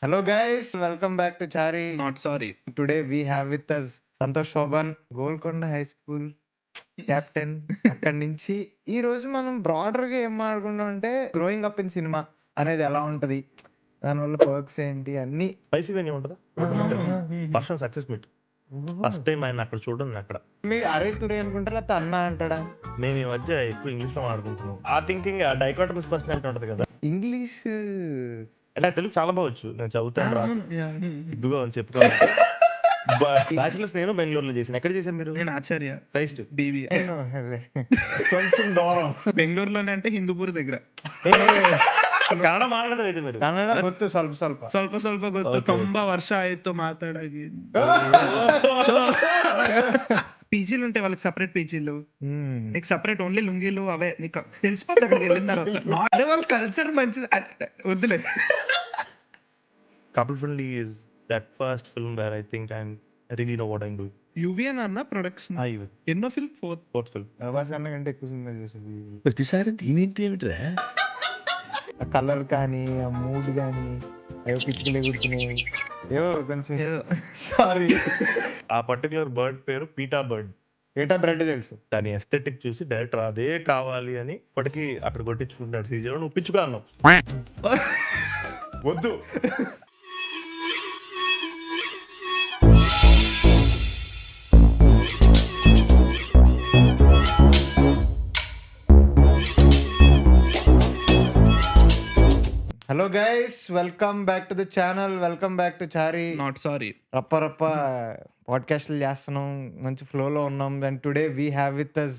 Hello guys, welcome back to Chari. Not sorry. Today we have with us Santosh Shobhan, Golconda high school captain. అక్కడి నుంచి ఈ రోజు మనం broader గా ఏం మాట్లాడుకుంటాం అంటే గ్రోయింగ్ అప్ ఇన్ సినిమా అనేది ఎలా ఉంటది, దానివల్ల పర్క్స్ ఏంటి అన్ని. స్పైసీ వెన్యూ ఉంటుందా person success meet first time ఆయన అక్కడ చూడడం నేను అక్కడ మీరు అరే తురే అనుకుంటారా లేకపోతే అన్న అంటాడా? మేము ఈ మధ్య ఎక్కువ ఇంగ్లీష్ లో మాట్లాడుకుంటున్నాం. ఆ థింకింగ్ ఆ డైకాటమస్ పర్సనాలిటీ ఉంటది కదా. ఇంగ్లీష్ అంటే తెలుగు చాలా బావచ్చు, నేను చదువుతాను ఇదిగో అని చెప్పుకోవాలి. బ్యాచులర్స్ నేను బెంగళూరులో చేశాను. ఎక్కడ చేశాను మీరు? నేను ఆచార్య క్రైస్ట్ బీబీ కొంచెం దూరం. బెంగళూరులోనే అంటే హిందూపూర్ దగ్గర. ಕನ್ನಡ ಮಾತಾಡೋದು ಇದೆ మీరు. ಕನ್ನಡ ಗೊತ್ತು ಸ್ವಲ್ಪ ಸ್ವಲ್ಪ ಸ್ವಲ್ಪ ಸ್ವಲ್ಪ ಗೊತ್ತು. Okay. ತುಂಬಾ ವರ್ಷ ಆಯ್ತು మాట్లాడాగి. పీజీలు ఉంటాయి వాళ్ళకి, సపరేట్ పీజీలు. నీకు సపరేట్ ఓన్లీ లుంగీలు అవే నీకు తెలిసిపోతుంది అక్కడికి వెళ్ళిన తర్వాత. అదే వాళ్ళ కల్చర్ మంచిది వద్దులే. Couple Friendly is that first film where I think I really know what I'm doing. యువిఎన్ అన్న ప్రొడక్షన్ ఎన్నో ఫిల్మ్ Fourth film. ప్రభాస్ అన్న కంటే ఎక్కువ సినిమా చేసేది. ప్రతిసారి దీనేంటి ఏమిట్రా? ఆ కలర్ కానీ ఆ మూడ్ కానీ ఏవో పిచ్చికలే కూర్చున్నాయి, ఏవో కొంచెం సారీ. ఆ పర్టికులర్ బర్డ్ పేరు పీటా బర్డ్. ఏటా బ్రెడ్ తెలుసు. దాని ఎస్థెటిక్ చూసి డైరెక్టర్ అదే కావాలి అని ఇప్పటికీ అక్కడ కొట్టించుకుంటాడు. సీజన్ నువ్వు పిచ్చుగా అన్నావు. వద్దు. Hello guys, welcome back to the channel, welcome back to Chari. Not sorry. రప్ప రప్ప పాడ్కాస్ట్లు చేస్తున్నాం, మంచి ఫ్లోలో ఉన్నాం. And today we have with us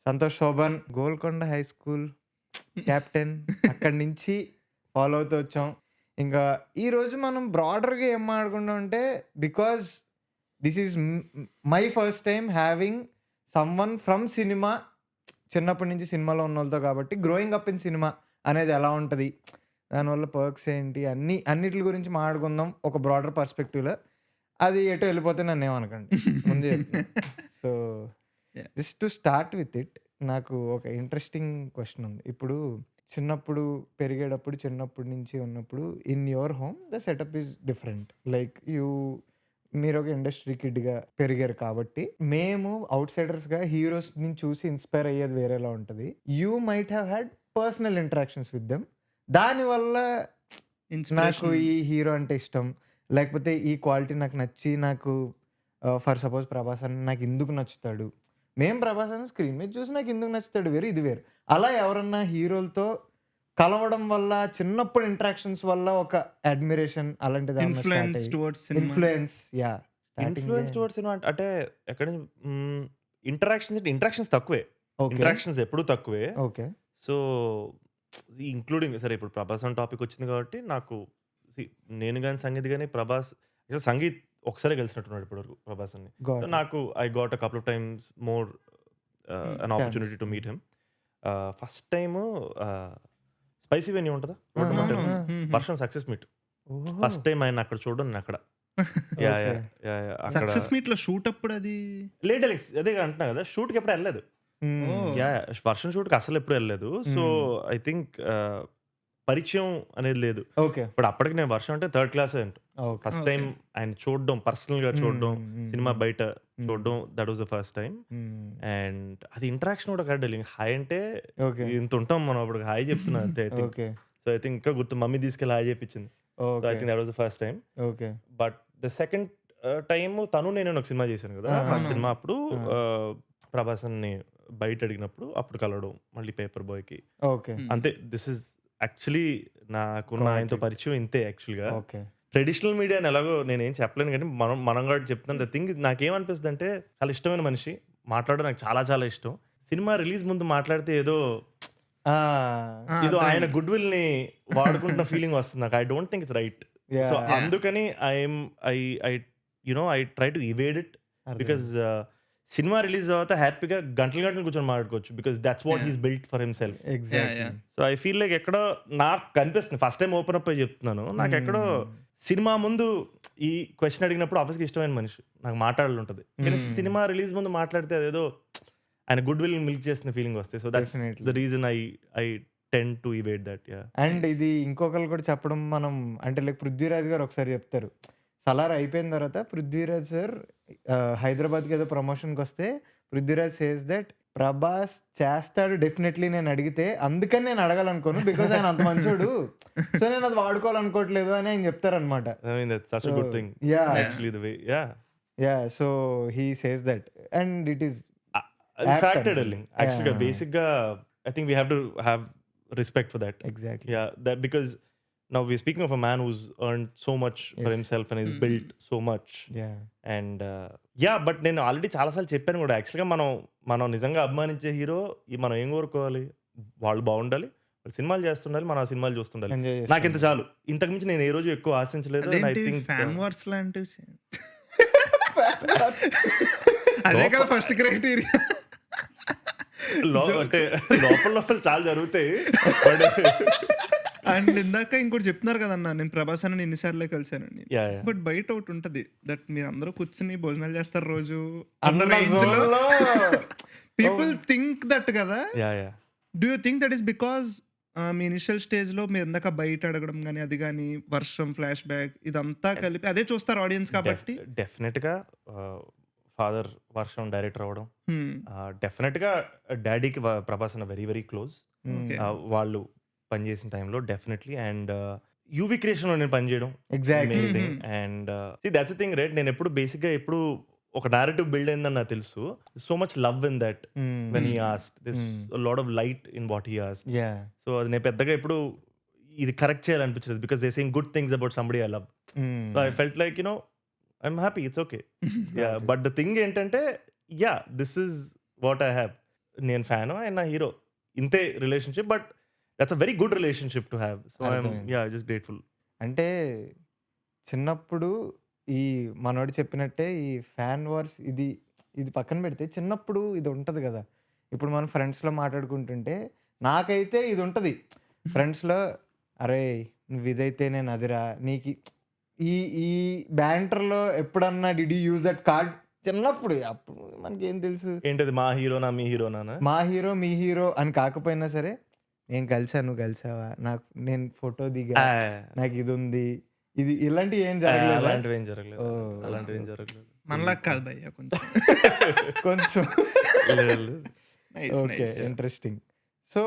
Santosh Shobhan, Golconda high school captain. అక్కడి నుంచి ఫాలో అవుతూ వచ్చాం. ఇంకా ఈరోజు మనం బ్రాడర్గా ఏం మాట్లాడుకుంటాం అంటే, because this is my first time having someone from cinema, చిన్నప్పటి నుంచి సినిమాలో ఉన్న వాళ్ళతో. కాబట్టి గ్రోయింగ్ అప్ ఇన్ సినిమా అనేది ఎలా ఉంటుంది, దానివల్ల పర్క్స్ ఏంటి, అన్నిటి గురించి మాట్లాడుకుందాం ఒక బ్రాడర్ పర్స్పెక్టివ్లో. అది ఎటో వెళ్ళిపోతే నన్ను ఏమనకండి ముందే. So just to start with it, నాకు ఒక ఇంట్రెస్టింగ్ క్వశ్చన్ ఉంది. ఇప్పుడు చిన్నప్పుడు పెరిగేటప్పుడు, చిన్నప్పటి నుంచి ఉన్నప్పుడు in your home the setup is different. Like మీరు ఒక ఇండస్ట్రీ కిడ్గా పెరిగారు కాబట్టి, మేము అవుట్ సైడర్స్గా హీరోస్ని చూసి ఇన్స్పైర్ అయ్యేది వేరేలా ఉంటుంది. You might have had personal interactions with them, దానివల్ల నాకు ఈ హీరో అంటే ఇష్టం, లేకపోతే ఈ క్వాలిటీ నాకు నచ్చి, నాకు ఫర్ సపోజ్ ప్రభాస్ అని నాకు ఎందుకు నచ్చుతాడు, మేము ప్రభాస్ అని స్క్రీన్ మీద చూసి నాకు ఎందుకు నచ్చుతాడు వేరు, ఇది వేరు. అలా ఎవరన్నా హీరోలతో కలవడం వల్ల, చిన్నప్పుడు ఇంటరాక్షన్స్ వల్ల ఒక అడ్మిరేషన్ అలాంటిది influence towards influence towards cinema అంటే ఎక్కడ ఇంటరాక్షన్స్ తక్కువే. ఇంటరాక్షన్స్ ఎప్పుడు తక్కువే. ఓకే. సో ఇంక్లూడింగ్ సరే ఇప్పుడు ప్రభాస్ అని టాపిక్ వచ్చింది కాబట్టి నాకు నేను కానీ సంగీత్ కానీ ప్రభాస్ సంగీత్ ఒకసారి కలిసినట్టున్నాడు ఇప్పటివరకు ప్రభాస్ అని. నాకు I got a couple of times more an opportunity to meet him. First time spicy venue ఉంటుందా person success meet. First time ఆయన అక్కడ చూడడం నేను అక్కడ. సక్సెస్ మీట్ లో షూట్ అప్పుడు అది లేట్ అదే అంటున్నా కదా, షూట్కి ఎప్పుడు వెళ్ళలేదు. వర్షన్ షూట్కి అసలు ఎప్పుడు వెళ్ళలేదు. సో ఐ థింక్ పరిచయం అనేది లేదు. ఇప్పుడు అప్పటికి నేను వర్షం అంటే థర్డ్ క్లాస్ ఫస్ట్ టైం ఆయన చూడడం, పర్సనల్ గా చూడడం, సినిమా బయట చూడడం, that was the first time. And అది ఇంటరాక్షన్ కూడా కరెక్ట్. హాయ్ అంటే ఇంత ఉంటాం మనం, అప్పుడు హాయ్ చెప్తున్నా అంతే. I think so I think ఇంకా గుర్తు, మమ్మీ తీసుకెళ్ళి హాయ్ చెప్పించింది. So I think that was the first time. But the second time తను నేను ఒక సినిమా చేశాను కదా, ఫస్ట్ సినిమా అప్పుడు ప్రభాస్ ని బయట అడిగినప్పుడు అప్పుడు కలవడం, మళ్ళీ పేపర్ బాయ్ కి అంతే. దిస్ ఇస్ యాక్చువల్లీ నాకున్న ఆయనతో పరిచయం ఇంతే. యాక్చువల్గా ట్రెడిషనల్ మీడియాని ఎలాగో నేనేం చెప్పలేను, కానీ మనం కూడా చెప్తాను. ద థింగ్ నాకేమనిపిస్తుంది అంటే, చాలా ఇష్టమైన మనిషి, మాట్లాడడం నాకు చాలా చాలా ఇష్టం. సినిమా రిలీజ్ ముందు మాట్లాడితే ఏదో ఆయన గుడ్ విల్ ని వాడుకుంటున్న ఫీలింగ్ వస్తుంది నాకు. I don't think it's right. So అందుకని I try to avoid it. Because cinema release తర్వాత హ్యాపీగా గంటలు గంటలు కూర్చొని మాట్లాడుకోవచ్చు, because that's what he's built for himself. So I feel like ఎక్కడో నాకు కనిపిస్తుంది, ఫస్ట్ టైం ఓపెన్ అప్ అయి చెప్తున్నాను, నాకు ఎక్కడో సినిమా ముందు ఈ క్వశ్చన్ అడిగినప్పుడు ఆఫీస్కి ఇష్టమైన మనిషి నాకు మాట్లాడాలి ఉంటుంది, కానీ సినిమా రిలీజ్ ముందు మాట్లాడితే అదేదో ఆయన గుడ్ విల్ మిల్క్ చేసిన ఫీలింగ్ వస్తాయి. So that's the reason I ten to evade that. And ఇది ఇంకొకరు కూడా చెప్పడం మనం అంటే లైక్ పృథ్వీరాజ్ గారు ఒకసారి చెప్తారు. సలార్ అయిపోయిన తర్వాత పృథ్వీరాజ్ సార్ హైదరాబాద్కి ఏదో ప్రమోషన్కి వస్తే పృథ్వీరాజ్ సేస్ దట్ ప్రభాస్ చేస్తాడు డెఫినెట్లీ నేను అడిగితే, అందుకని నేను అడగాలనుకోను బికాస్ ఆయన అంత మంచోడు, సో నేను అది వాడుకోవాలనుకోవట్లేదు అని ఆయన చెప్తారనమాట. I mean, that's such a good thing. Yeah. Actually, the way, so he says that and it is fact and- telling. Actually, basic ga, I think we have to have respect for that. Exactly. Yeah, that because now we're speaking of a man who's earned so much for Yes. himself and he's built so much. And but నేను already చాలాసార్లు చెప్పాను కూడా, యాక్చువల్గా మనం నిజంగా అభిమానించే hero మనం ఏం కోరుకోవాలి, వాళ్ళు బాగుండాలి, వాళ్ళు సినిమాలు చేస్తుండాలి, మనం ఆ సినిమాలు చూస్తుండాలి. ఎంజాయ్ నాకు ఇంత చాలు, ఇంతకు మించి నేను ఏ రోజు ఎక్కువ ఆశించలేదు. And I think fan wars లాంటివి అదే కదా ఫస్ట్ క్రైటీరియా. అంటే లోపల చాలా జరుగుతాయి. అండ్ ఇందాక ఇంకోటి చెప్తున్నారు కదన్నా, నేను ప్రభాస్ అని ఎన్నిసార్లు కలిసానండి. Yeah, yeah. బట్ బయట ఒకటి ఉంటది దట్ మీరు అందరూ కూర్చుని భోజనాలు చేస్తారు రోజు అన్న zone లో పీపుల్ థింక్ దట్ కదా. Yeah, yeah. Do you think that is because me initial stage లో మీరు ఇందాక బయట అడగడం కానీ అది కానీ వర్షం ఫ్లాష్ బ్యాక్ ఇదంతా కలిపి అదే చూస్తారు ఆడియన్స్ కాబట్టి. డెఫినెట్ గా ఫాదర్ వర్షం డైరెక్టర్ అవడం, డెఫినెట్ గా డాడీకి ప్రభాస్ అన్న వెరీ వెరీ క్లోజ్. Okay. వాళ్ళు పనిచేసిన టైంలో డెఫినెట్లీ. అండ్ యూవి క్రియేషన్ లో నేను పనిచేయడం exactly. And that's thing right. నేను ఎప్పుడు బేసిక్ గా ఎప్పుడు ఒక నారేటివ్ బిల్డ్ అయిందని నాకు తెలుసు. So much love in that when he asked, this lot of light in what he asked. So అది నేను పెద్దగా ఎప్పుడు ఇది కరెక్ట్ చేయాలనిపించలేదు, because they saying good things about somebody I love. So I felt like I'm happy, it's okay. But the thing ఏంటంటే this is what I have. నేను fan and నా hero, ఇంతే relationship. But that's a very good relationship to have. So I'm just grateful. అంటే చిన్నప్పుడు ఈ మనోడు చెప్పినట్టే ఈ ఫ్యాన్ వార్స్ ఇది పక్కన పెడితే చిన్నప్పుడు ఇది ఉంటుంది కదా. ఇప్పుడు మనం ఫ్రెండ్స్లో మాట్లాడుకుంటుంటే నాకైతే ఇది ఉంటుంది ఫ్రెండ్స్లో, అరే నువ్వు ఇదైతే నేను అదిరా నీకు ఈ బ్యాంటర్లో ఎప్పుడన్నా did you use that card చిన్నప్పుడు. అప్పుడు మనకేం తెలుసు ఏంటది, మా హీరోనా మీ హీరోనా, మా హీరో మీ హీరో అని కాకపోయినా సరే, నేను కలిసాను నువ్వు కలిసావా, నాకు నేను ఫోటో దిగా, నాకు ఇది ఉంది, ఇది ఇలాంటివి ఏం జరగలేదు. అలాంటివి ఏం జరగలేదు, అలాంటివి ఏం జరగలేదు. మనలా కాదు భయ్య కొంచెం కొంచెం లేదు. Okay, interesting. సో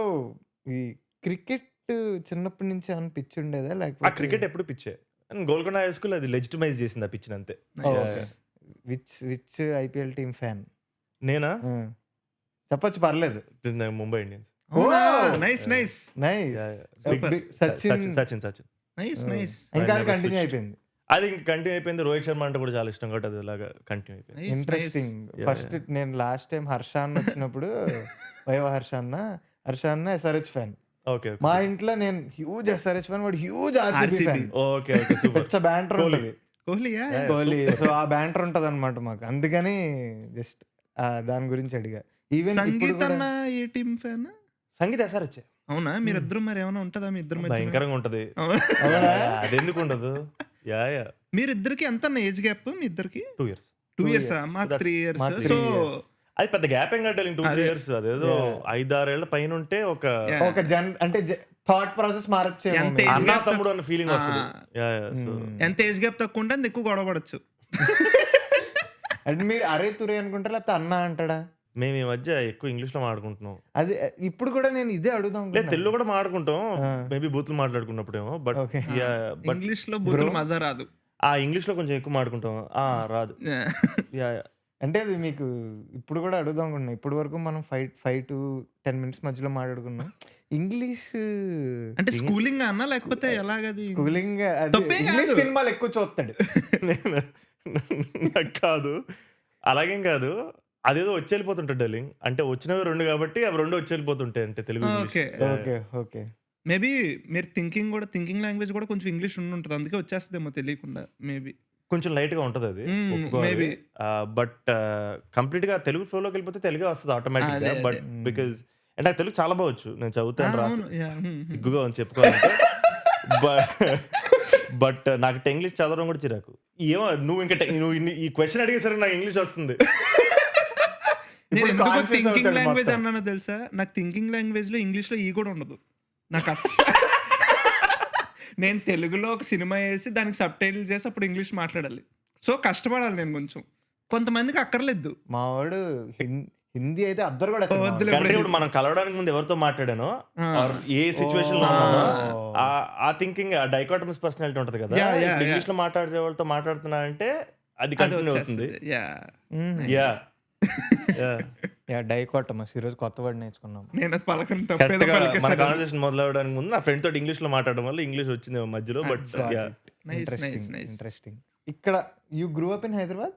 ఈ క్రికెట్ చిన్నప్పటి నుంచి అని పిచ్చి ఉండేదా ఆ లేకపోతే క్రికెట్ ఎప్పుడు పిచ్చే. గోల్కొండ హై స్కూల్ అది లెజిటిమైజ్ చేసింది ఆ పిచ్చిన అంతే. Which IPL team fan? నేనా, చెప్పొచ్చు పర్లేదు. Mumbai Indians. Nice nice nice. Big- Sachin Sachin nice nice. ఇంకా never కంటిన్యూ switched. అయిపోయింది. అది ఇంకా కంటిన్యూ అయిపోయింది. రోహిత్ శర్మ అంటే కూడా చాలా ఇష్టం కాబట్టి అది అలాగా కంటిన్యూ అయిపోయింది. ఇంట్రెస్టింగ్. Yeah, ఫస్ట్ నేను లాస్ట్ టైం హర్ష అన్న వచ్చినప్పుడు వైవ హర్ష అన్న ఎస్ఆర్హెచ్ ఫ్యాన్. ఓకే మా ఇంట్లో నేను హ్యూజ్ ఎస్ఆర్హెచ్ ఫ్యాన్, వాడు huge RCB RCB. Fan. Okay okay super. పెద్ద బ్యాంటర్ ఉంటుంది కోహ్లీయా? కోహ్లీ. సో ఆ బ్యాంటర్ ఉంటది అనమాట మాకు, అందుకని జస్ట్ దాని గురించి అడిగా. ఈవెన్ సంగీత్ అన్న ఏ టీమ్ ఫ్యాన్? సంగీత సార్ వచ్చే అవునా? మీరిద్దరు మరి ఏమైనా ఉంటదా మీ ఇద్దరు మధ్య? భయంకరంగా ఉంటది. అది ఎందుకు ఉండదు? యా మీరిద్దరికి ఎంత ఏజ్ గ్యాప్ మీ ఇద్దరికి? 2 years. 2 years. మాకు That's- 3 years. మాకు సో 3 years. అది పెద్ద గ్యాప్ ఏం కట్టాలి, 2-3 అదే. years. అదేదో 5-6 ఏళ్ల పైన ఉంటే ఒక Yeah. ఒక అంటే థాట్ ప్రాసెస్ మారచ్చేమో. ఎంత maybe. అన్న gap తమ్ముడు అన్న ఫీలింగ్ వస్తుంది. యా సో ఎంత ఏజ్ గ్యాప్ తక్కువ ఉంటే అంత ఎక్కువ గొడవ పడచ్చు. అంటే మీరు అరే తురే అనుకుంటారా లేకపోతే అన్న అంటాడా? మేము ఈ మధ్య ఎక్కువ ఇంగ్లీష్ లో మాట్లాడుకుంటున్నాం. అది ఇప్పుడు కూడా నేను ఇదే అడుగుదాం. లేదు తెలుగు కూడా మాట్లాడుకుంటాం, మేబీ బూతులు మాట్లాడుకున్నప్పుడేమో. But Okay. బట్ ఇంగ్లీష్ లో బూతులు మజా రాదు. ఆ ఇంగ్లీష్ లో కొంచెం ఎక్కువ మాట్లాడుకుంటాం. రాదు. యా అంటే అది మీకు ఇప్పుడు కూడా అడుగుదాం అనుకుంటున్నా. ఇప్పుడు వరకు మనం 5 to 10 minutes మధ్యలో మాట్లాడుకున్నాం. ఇంగ్లీష్ అంటే స్కూలింగ్ అన్నా లేకపోతే ఎలాగది? స్కూలింగ్ తప్పేం ఇంగ్లీష్ కాదు. సినిమాలు ఎక్కువ చూస్తాడు. నేను నాకు కాదు, అలాగేం కాదు. అదేదో వచ్చి వెళ్ళిపోతుంటాడు డల్లింగ్. అంటే వచ్చినవి 2 కాబట్టి అవి 2 వచ్చి వెళ్ళిపోతుంటాయి. అంటే Telugu okay okay okay. Maybe మీరు థింకింగ్ లాంగ్వేజ్ కూడా కొంచెం ఇంగ్లీష్ ఉంటుంది, అందుకే వచ్చేస్తుందేమో తెలియకుండా. మేబీ కొంచెం లైట్ గా ఉంటది అది, maybe. బట్ కంప్లీట్ గా తెలుగు ఫ్లోలోకి వెళ్ళిపోతే తెలుగే వస్తుంది ఆటోమేటిక్ గా. అదే, బట్ బికాజ్ అంటే నాకు తెలుగు చాలా బావచ్చు, నేను చదువుతాను రాస్తాను, అవును. Yeah. సిగ్గుగా అని చెప్పుకోవాలంటే. బట్ నాకు ఇంగ్లీష్ చదవడం కూడా చిరాకు. ఏమో నువ్వు ఇంకా ఈ క్వశ్చన్ అడిగేసరికి నాకు ఇంగ్లీష్ వస్తుంది. నేను ఇప్పుడు ఎందుకు conscious థింకింగ్ అవుతాడు లాంగ్వేజ్ మొత్తం. అన్నానో తెలుసా? నాకు థింకింగ్ లాంగ్వేజ్ లో ఇంగ్లీష్ లో ఈ కూడా ఉండదు. నాకు నేను తెలుగులో ఒక సినిమా వేసి దానికి సబ్ టైటిల్స్ చేసి అప్పుడు ఇంగ్లీష్ మాట్లాడాలి. సో కష్టపడాలి నేను కొంచెం. కొంతమందికి అక్కర్లేదు. మా వాడు హిందీ అయితే అద్దరు కూడా వద్దులే. ఇప్పుడు మనం కలవడానికి ముందు ఎవరితో మాట్లాడానో or ఏ సిచ్యువేషన్ లో ఉన్నానో ఆ థింకింగ్, ఆ డైకాటమస్ పర్సనాలిటీ ఉంటది కదా. ఇంగ్లీష్ లో మాట్లాడే వాళ్ళతో మాట్లాడుతున్నా అంటే అది కంటిన్యూ అవుతుంది. డైకోటమస్ ఈరోజు కొత్త వర్డ్ నేర్చుకున్నాం. నేను అది పలకను మన తప్పేదో. కాన్వర్సేషన్ మొదలవడానికి ముందు నా ఫ్రెండ్ తోటి ఇంగ్లీష్ లో మాట్లాడడం వల్ల ఇంగ్లీష్ వచ్చింది మధ్యలో. But interesting. ఇక్కడ you grew up in Hyderabad?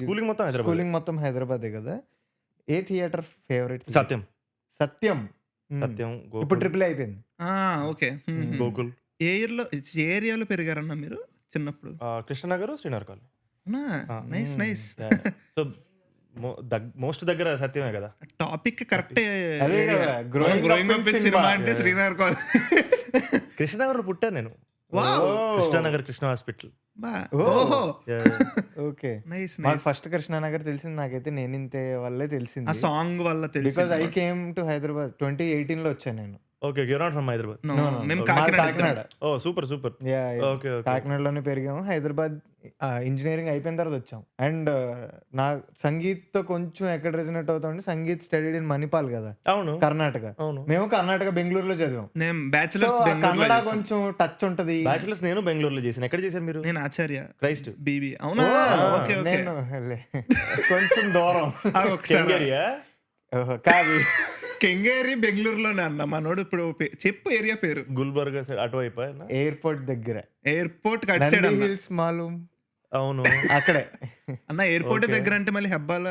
Schooling మొత్తం హైదరాబాద్. స్కూలింగ్ మొత్తం హైదరాబాదే కదా. ఏ థియేటర్ ఫేవరెట్? సత్యం. సత్యం. ఇప్పుడు ట్రిపుల్ అయిపోయింది. ఓకే. గోకుల్. ఏ ఇయర్లో, ఏ ఏరియాలో పెరిగారన్న మీరు చిన్నప్పుడు? Krishnanagar, Srinagar colony. Nice nice. So most దగ్గర సత్యమే కదా. టాపిక్ కరెక్టే. అదే కదా, గ్రోయింగ్ అప్ ఇన్ సినిమా అంటే శ్రీనగర్ కాలేజ్. కృష్ణనగర్ లో పుట్టాను నేను. Krishnanagar Krishna hospital. Okay. Nice మాకు నైస్. ఫస్ట్ కృష్ణానగర్ తెలిసింది. నాకైతే నేను ఇంతే వల్లే ఆ తెలిసింది. సాంగ్ వల్ల తెలుసు. Because I came to Hyderabad 2018 లో వచ్చాను నేను. Okay, you're not from Hyderabad. మేము మాది Kakinada. Oh super super. Okay okay. కాకినాడలోనే పెరిగాము. హైదరాబాద్ ఇంజనీరింగ్ అయిపోయిన తర్వాత వచ్చాం. అండ్ నా సంగీత్ తో కొంచెం ఎక్కడ రెజనేట్ అవుతామంటే, సంగీత్ స్టడీడ్ ఇన్ మణిపాల్ కదా, అవును కర్ణాటక. అవును. మేము కర్ణాటక బెంగళూరులో చదివాం. నేను So, బ్యాచులర్స్ కన్నడ కొంచెం టచ్ ఉంటది. బ్యాచిలర్స్ నేను బెంగళూరులో చేశాను. ఎక్కడ చేశారు మీరు? నేను ఆచార్య క్రైస్ట్. బీబీ. అవునా? Okay okay. నేను కొంచెం దూరం. ఒకసారి ఓహో, కాదు, కెంగేరి బెంగళూరులోనే అన్న మనోడు. ఇప్పుడు చెప్పు ఏరియా పేరు. గుల్బర్గా సైడ్ అటువైపు. ఎయిర్పోర్ట్ దగ్గర. ఎయిర్పోర్ట్ కట్ సైడ్ నంది అన్న. హిల్స్ మాలూమ్ అవును అక్కడే. అన్న ఎయిర్పోర్ట్ Okay. దగ్గర అంటే మళ్ళీ హెబ్బాల్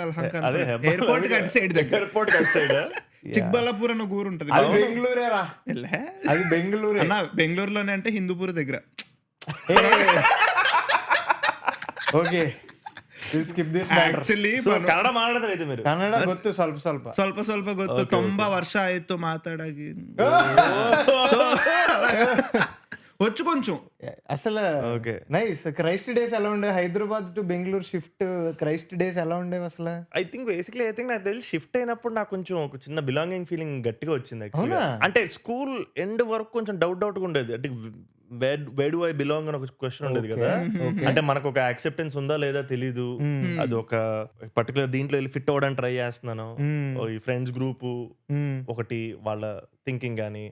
అదే ఎయిర్పోర్ట్ కట్ సైడ్ దగ్గర ఎయిర్పోర్ట్ కట్ సైడ్. చిక్బల్లాపూర్ అన్న ఊరు ఉంటది. అది బెంగళూరే రా. ఎల్లే? అది బెంగళూరే. అన్న బెంగళూరులోనే అంటే హిందూపూర్ దగ్గర. Okay, skip this matter. Actually Kannada మాట్లాడతారు అయితే మీరు. ಕನ್ನಡ ಗೊತ್ತು ಸ್ವಲ್ಪ ಸ್ವಲ್ಪ. ಸ್ವಲ್ಪ ಸ್ವಲ್ಪ ಗೊತ್ತು. Okay, ತುಂಬಾ ವರ್ಷ ಆಯ್ತು ಮಾತಾಡಾಗಿ. So, వచ్చు కొంచెం. అసలు ఓకే. నైస్. క్రైస్ట్ డేస్ ఎలా ఉండే? Hyderabad to Bengaluru shift Christ days ఎలా ఉండేవి అసలు? ఐ థింక్ నాకు తెలిసి షిఫ్ట్ అయినప్పుడు నాకు కొంచెం ఒక చిన్న బిలాంగింగ్ ఫీలింగ్ గట్టిగా వచ్చింది actually. అవునా? అంటే స్కూల్ ఎండ్ వరకు కొంచెం డౌట్ ఉండేది. అంటే వేర్ డు ఐ బిలాంగ్ అని ఒక క్వశ్చన్ ఉండేది కదా. అంటే మనకు ఒక యాక్సెప్టెన్స్ ఉందా లేదా తెలీదు. అది ఒక పర్టికులర్ దీంట్లో వెళ్ళి ఫిట్ అవ్వడానికి ట్రై చేస్తున్నాను. ఈ ఫ్రెండ్స్ గ్రూప్ ఒకటి, వాళ్ళ థింకింగ్ కానీ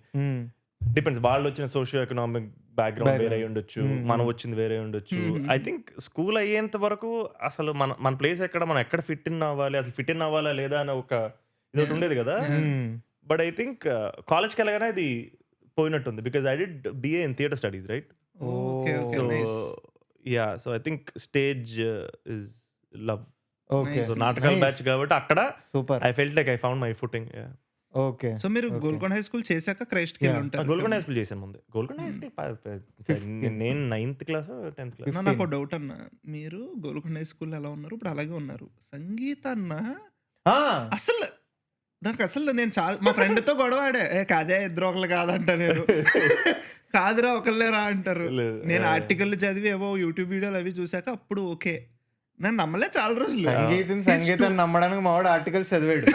డిపెండ్స్. వాళ్ళు వచ్చిన సోషియో ఎకనామిక్ బ్యాక్గ్రౌండ్ వేరే ఉండొచ్చు, మనం వచ్చింది వేరే ఉండొచ్చు. ఐ థింక్ స్కూల్ అయ్యేంత వరకు అసలు మన ప్లేస్ ఎక్కడ, మనం ఎక్కడ ఫిట్ ఇన్ అవ్వాలి, అసలు ఫిట్ ఇన్ అవ్వాలా లేదా అని ఒక ఇది ఒకటి ఉండేది కదా. బట్ ఐ థింక్ కాలేజ్కి వెళ్ళగానే ఇది పోయినట్టుంది. Because I did BA in theatre studies, right? Okay okay. Nice. So I think stage is love. Okay, so నాటకాల బ్యాచ్ కాబట్టి అక్కడ super. I felt like I found my footing. Okay. So మీరు Golconda high school చేశాక Christ కి ఉంటారు? Golconda high school చేశాను ముందే. Golconda high school నేను 9th క్లాస్ 10th క్లాస్. నాకు డౌట్ అన్న, మీరు గోల్కొండ హై స్కూల్ ఎలా ఉన్నారు, ఇప్పుడు అలాగే ఉన్నారు. సంగీత అన్న అసలు నాకు అసలు నేను చాలా మా ఫ్రెండ్ తో గొడవ ఆడే, కాదే ఇద్దరు ఒకళ్ళు కాదంట. నేను కాదురా ఒకళ్ళేరా అంటారు. నేను ఆర్టికల్ చదివి ఏవో యూట్యూబ్ వీడియోలు అవి చూసాక అప్పుడు ఓకే, నేను నమ్మలే చాలా రోజులు. సంగీతం నమ్మడానికి మావాడు ఆర్టికల్స్ చదివాడు.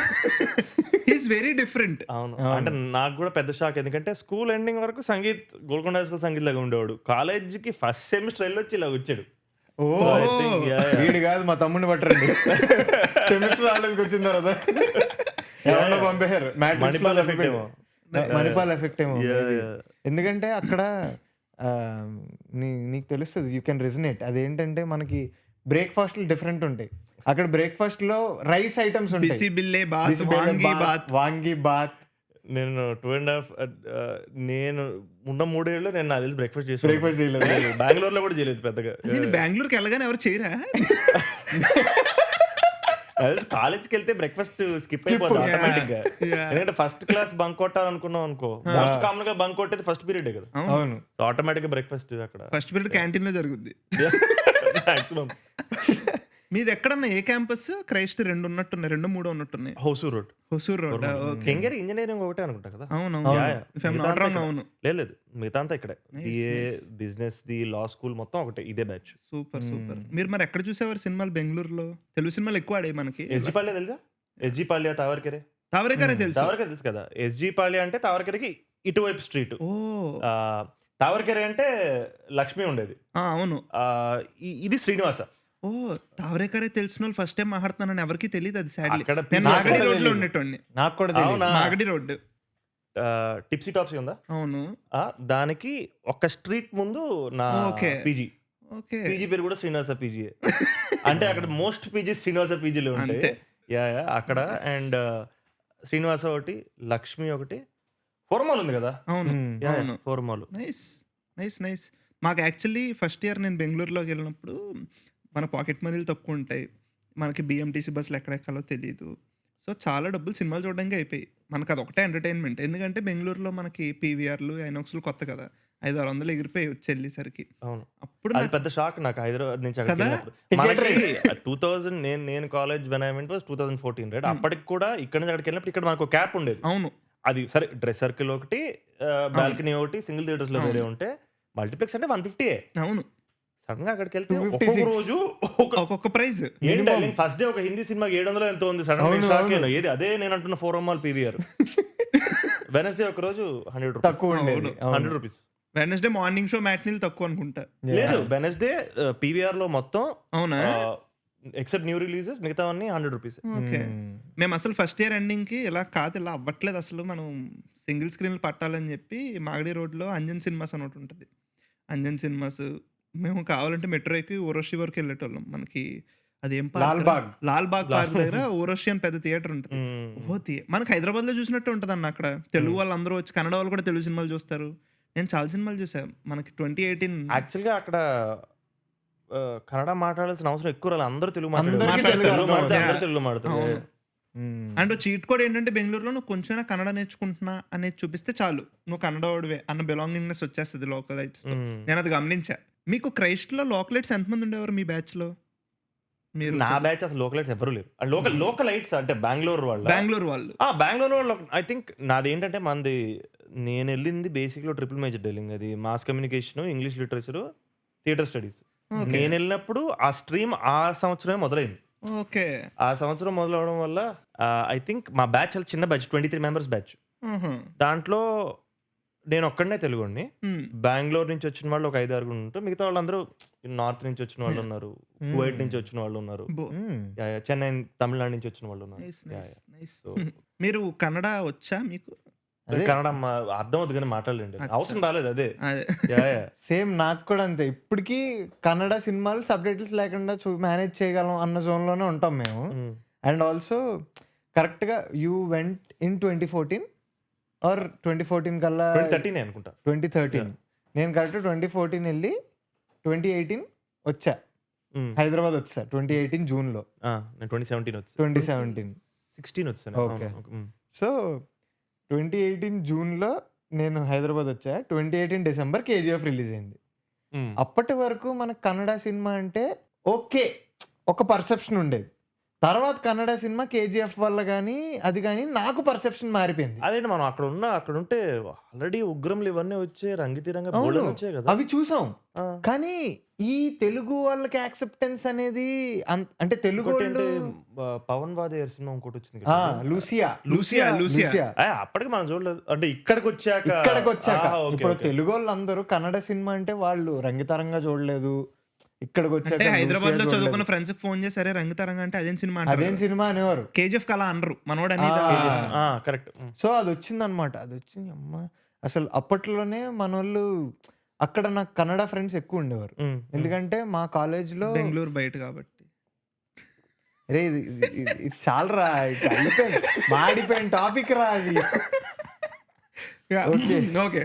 Is very different. అవును, అంటే నాకు కూడా పెద్ద షాక్. ఎందుకంటే స్కూల్ ఎండింగ్ వరకు సంగీత్, గోల్కొండ హై స్కూల్ సంగీత్ లాగా ఉండేవాడు. కాలేజ్కి ఫస్ట్ సెమిస్టర్ వెళ్ళొచ్చి ఇలా వచ్చాడు. ఓ వీడు కాదు, మా తమ్ముడిని పట్టరండి. సెమిస్టర్ హాలిడేస్కి వచ్చిన తర్వాత ఎవరో పంపేశారు. మణిపాల్ ఎఫెక్ట్ ఏమో. ఎందుకంటే అక్కడ నీకు తెలుస్తుంది, యూ కెన్ రెజనేట్. అదేంటంటే మనకి బ్రేక్ఫాస్ట్లు డిఫరెంట్ ఉంటాయి. అక్కడ బ్రేక్ఫాస్ట్ లో రైస్ ఐటమ్స్ ఉంటాయి. వాంగి బాత్. నేను 2.5 నేను ఉన్న 3 ఏళ్ళు నేను నాకు తెలిసి బ్రేక్ఫాస్ట్ చేయలేదు. బెంగళూరులో కూడా చేయలేదు పెద్దగా. బెంగళూరుకి వెళ్ళగానే ఎవరు చేయరా? కాలేజ్కి వెళ్తే బ్రేక్ఫాస్ట్ స్కిప్ అయిపోతుంది ఆటోమేటిక్ గా. ఎందుకంటే ఫస్ట్ క్లాస్ బంక్ కొట్టాలనుకున్నాం అనుకో, మోస్ట్ కామన్ గా బంక్ కొట్టేది ఫస్ట్ పీరియడ్ కదా. అవును, సో ఆటోమేటిక్ గా బ్రేక్ఫాస్ట్ అక్కడ ఫస్ట్ పీరియడ్ క్యాంటీన్ లో జరుగుద్ది మాక్సిమం. మీది ఎక్కడన్నా ఏ క్యాంపస్? క్రైస్ట్ 2 ఉన్నట్టున్నాయి, 2 3 ఉన్నట్టున్నాయి. Hosur road. Hosur road. Kengeri engineering ఒకటే అనుకుంటా కదా. అవును లేదు మిగతా అంతా ఇక్కడే. BA business the law school మొత్తం ఒకటే, ఇదే బ్యాచ్. Super super. మీరు మరి ఎక్కడ చూసేవారు సినిమాలు? బెంగళూరులో తెలుగు సినిమాలు ఎక్కువ ఆడే మనకి. SG పాల్య తెలుసా? SG పాల్య తావరకెరే తెలుసు. తెలుసు కదా. SG పాల్య అంటే తావరకెరకి ఇటువైపు స్ట్రీట్. ఓ తావరకెరే అంటే లక్ష్మి ఉండేది. అవును. ఇది శ్రీనివాస. ఓ తావరేకరే తెలిసిన వాళ్ళు ఫస్ట్ టైం మాట్లాడుతున్నాను, ఎవరికి తెలియదు అది. సాడ్లీ అక్కడ నేను నాకు మాగడి కూడా రోడ్ లో తెలీదు. ఉండేటోడిని. నాకు కూడా తెలియదు. అవునా? మాగడి రోడ్. టిప్సీ టాప్సీ ఉందా? అవును. దానికి ఒక స్ట్రీట్ ముందు నా ఓకే. పీజీ. ఓకే. పీజీ పేరు కూడా శ్రీనివాస పీజీ. అంటే అక్కడ మోస్ట్ పీజీ శ్రీనివాస పీజీలు ఉంటాయి. అంతే. యా అక్కడ. అండ్ శ్రీనివాస ఒకటి, లక్ష్మి ఒకటి, ఫోర్మాల్ ఉంది కదా. అవును. యా అవును. ఫోర్మాల్. Nice nice nice. మాకు యాక్చువల్లీ ఫస్ట్ ఇయర్ నేను బెంగళూరులోకి వెళ్ళినప్పుడు మన పాకెట్ మనీలు తక్కువ ఉంటాయి, మనకి బిఎంటీసీ బస్సులు ఎక్కడెక్కాలో తెలియదు. సో చాలా డబ్బులు సినిమాలు చూడడానికి అయిపోయి మనకు అదొకటే ఎంటర్టైన్మెంట్. ఎందుకంటే బెంగళూరులో మనకి పీవీఆర్లు ఐనాక్స్లు కొత్త కదా, 500-600 ఎగిరిపోయి వచ్చి వెళ్ళేసరికి. అవును. అప్పుడు అది పెద్ద షాక్ నాకు హైదరాబాద్ నుంచి అక్కడికి కదా? వెళ్ళినప్పుడు. 2000 నేను college when I went was 2014 right. అప్పటికి కూడా ఇక్కడ నుంచి అక్కడికి వెళ్ళినప్పుడు ఇక్కడ మనకు క్యాప్ ఉండేది. అవును. అది సరే డ్రెస్ సర్కిల్ ఒకటి, బాల్కనీ ఒకటి, సింగిల్ థియేటర్స్ లో వేరే ఉంటే, మల్టీప్లెక్స్ అంటే 150. అవును. సడన్ గా అక్కడికి వెళ్తే 256. ఒక్కొక్క రోజు ఒక్కొక్క ప్రైజ్. ఫస్ట్ డే ఒక హిందీ సినిమాకి 700 ఎంతో ఉంది. సడన్ అవును, షాక్ అవును. అయినా. ఏది అదే నేను అంటున్న ఫోరమాల్ పీవీఆర్. వెనస్డే ఒక రోజు 100 రూపీస్. తక్కువ ఉండేది. 100 రూపీస్. వెడ్నెస్డే మార్నింగ్ షో మ్యాట్నీలు తక్కువ అనుకుంటా. లేదు, వెనస్డే పీవీఆర్ లో మొత్తం అవునా? ఎక్సెప్ట్ న్యూ రిలీజెస్ మిగతావన్నీ 100 రూపీస్. ఓకే. మేము అసలు ఫస్ట్ ఇయర్ ఎండింగ్ కి ఇలా కాదు, ఇలా అవ్వట్లేదు అసలు, మనం సింగిల్ స్క్రీన్లు పట్టాలని చెప్పి మాగడి రోడ్లో అంజన్ సినిమాస్ అని ఒకటి ఉంటుంది. అంజన్ సినిమాస్ మేము కావాలంటే మెట్రో ఎక్కి ఊరోషి వరకు వెళ్ళేటోళ్ళం. మనకి అదేం లాల్బాగ్ పార్క్ దగ్గర ఊరోషి అని పెద్ద థియేటర్ ఉంటుంది. మనకి హైదరాబాద్ లో చూసినట్టు ఉంటుంది అన్న. అక్కడ తెలుగు వాళ్ళు అందరూ వచ్చి, కన్నడ వాళ్ళు కూడా తెలుగు సినిమాలు చూస్తారు. నేను చాలా సినిమాలు చూసాను. మనకి 2018 యాక్చువల్గా అక్కడ కన్నడ మాట్లాడాల్సిన అవసరం ఎక్కువ రాలేదు. అందరూ తెలుగు అందరికీ మాట్లాడతారు. తెలుగు తెలుగు మాట్లాడితే అర్థం. అందరూ తెలుగు మాట్లాడతారు. అండ్ చీట్ కోడ్ ఏంటంటే బెంగళూరులో నువ్వు కొంచెమైనా కన్నడ నేర్చుకుంటున్నా అనేది చూపిస్తే చాలు, నువ్వు కన్నడ వాడివే అన్న బిలాంగింగ్నెస్ వచ్చేస్తుంది లోకలైట్స్. నేను అది గమనించా. మీకు క్రైస్ట్ లో లోకలైట్స్ ఎంతమంది ఉండేవారు మీ బ్యాచ్ లో? మీరు నా బ్యాచ్ అసలు లోకలైట్స్ ఎవరు లేరు. లోకలైట్స్ అంటే బెంగళూరు వాళ్ళు. బెంగళూరు వాళ్ళు ఐ థింక్ నాది ఏంటంటే మనది, నేను వెళ్ళింది బేసిక్ లో ట్రిపుల్ మేజర్ డెలింగ్. అది mass communication, English literature, theatre studies. నేను వెళ్ళినప్పుడు ఆ స్ట్రీమ్ ఆ సంవత్సరమే మొదలైంది. ఓకే. ఆ సంవత్సరం మొదలవడం వల్ల ఐ థింక్ మా బ్యాచ్ చాలా చిన్న బ్యాచ్, 23 మెంబర్స్ బ్యాచ్. దాంట్లో నేను ఒక్కడనే తెలుగుని. బెంగళూరు నుంచి వచ్చిన వాళ్ళు ఒక 5-6 ఉంటారు. మిగతా వాళ్ళందరూ నార్త్ నుంచి వచ్చిన వాళ్ళు ఉన్నారు, కువైట్ నుంచి వచ్చిన వాళ్ళు ఉన్నారు, చెన్నై తమిళనాడు నుంచి వచ్చిన వాళ్ళు ఉన్నారు. మీరు కన్నడ వచ్చా మీకు? కన్నడ అర్థం అవుతుంది కానీ మాట్లాడలేండి, అవసరం రాలేదు. అదే సేమ్ నాకు కూడా అంతే. ఇప్పటికీ కన్నడ సినిమాలు సబ్ టైటిల్స్ లేకుండా మేనేజ్ చేయగలం అన్న జోన్ లోనే ఉంటాం మేము. అండ్ ఆల్సో కరెక్ట్ గా యూ వెంట్ ఇన్ 2014 ఆర్ 2014 కల్లా 2013 అనుకుంటా. 2013. నేను కరెక్ట్ 2014 వెళ్ళి 2018 వచ్చా, హైదరాబాద్ వచ్చా 2018 జూన్ లో. 2017 వచ్చా. 2017 వచ్చాను. ఓకే. సో 2018 జూన్ లో నేను హైదరాబాద్ వచ్చా. 2018 డిసెంబర్ కేజీఎఫ్ రిలీజ్ అయింది. అప్పటి వరకు మనకు కన్నడ సినిమా అంటే ఓకే ఒక పర్సెప్షన్ ఉండేది. తర్వాత కన్నడ సినిమా కేజీఎఫ్ వల్ల కానీ అది కానీ నాకు పర్సెప్షన్ మారిపోయింది. అదే మనం అక్కడ ఉంటే ఆల్రెడీ ఉగ్రంలు ఇవన్నీ వచ్చే రంగితీరంగా వచ్చాయి కదా, అవి చూసాం. కానీ ఈ తెలుగు వాళ్ళకి యాక్సెప్టెన్స్ అనేది అంటే తెలుగు పవన్ వాదేర్ సినిమా ఇంకోటి వచ్చింది, లూసియా. అప్పటికి మనం చూడలేదు. అంటే ఇక్కడికి వచ్చాక ఇప్పుడు తెలుగు వాళ్ళు అందరూ కన్నడ సినిమా అంటే వాళ్ళు రంగితరంగా చూడలేదు. ఇక్కడికి వచ్చాక హైదరాబాద్ లో చదువుకున్న ఫ్రెండ్స్ ఫోన్ చేసి సరే రంగుతరంగా అంటే అదేం సినిమా అనేవారు. కేజీఎఫ్ కలా అనరు మనోడు అనేది. కరెక్ట్. సో అది వచ్చింది అనమాట. అది వచ్చింది అమ్మ. అసలు అప్పట్లోనే మనోళ్ళు అక్కడ నాకు కన్నడ ఫ్రెండ్స్ ఎక్కువ ఉండేవారు. ఎందుకంటే మా కాలేజ్ లో బెంగళూరు బయట కాబట్టి. రే ఇది చాలరా, మాడిపోయిన టాపిక్ రా అది. ఓకే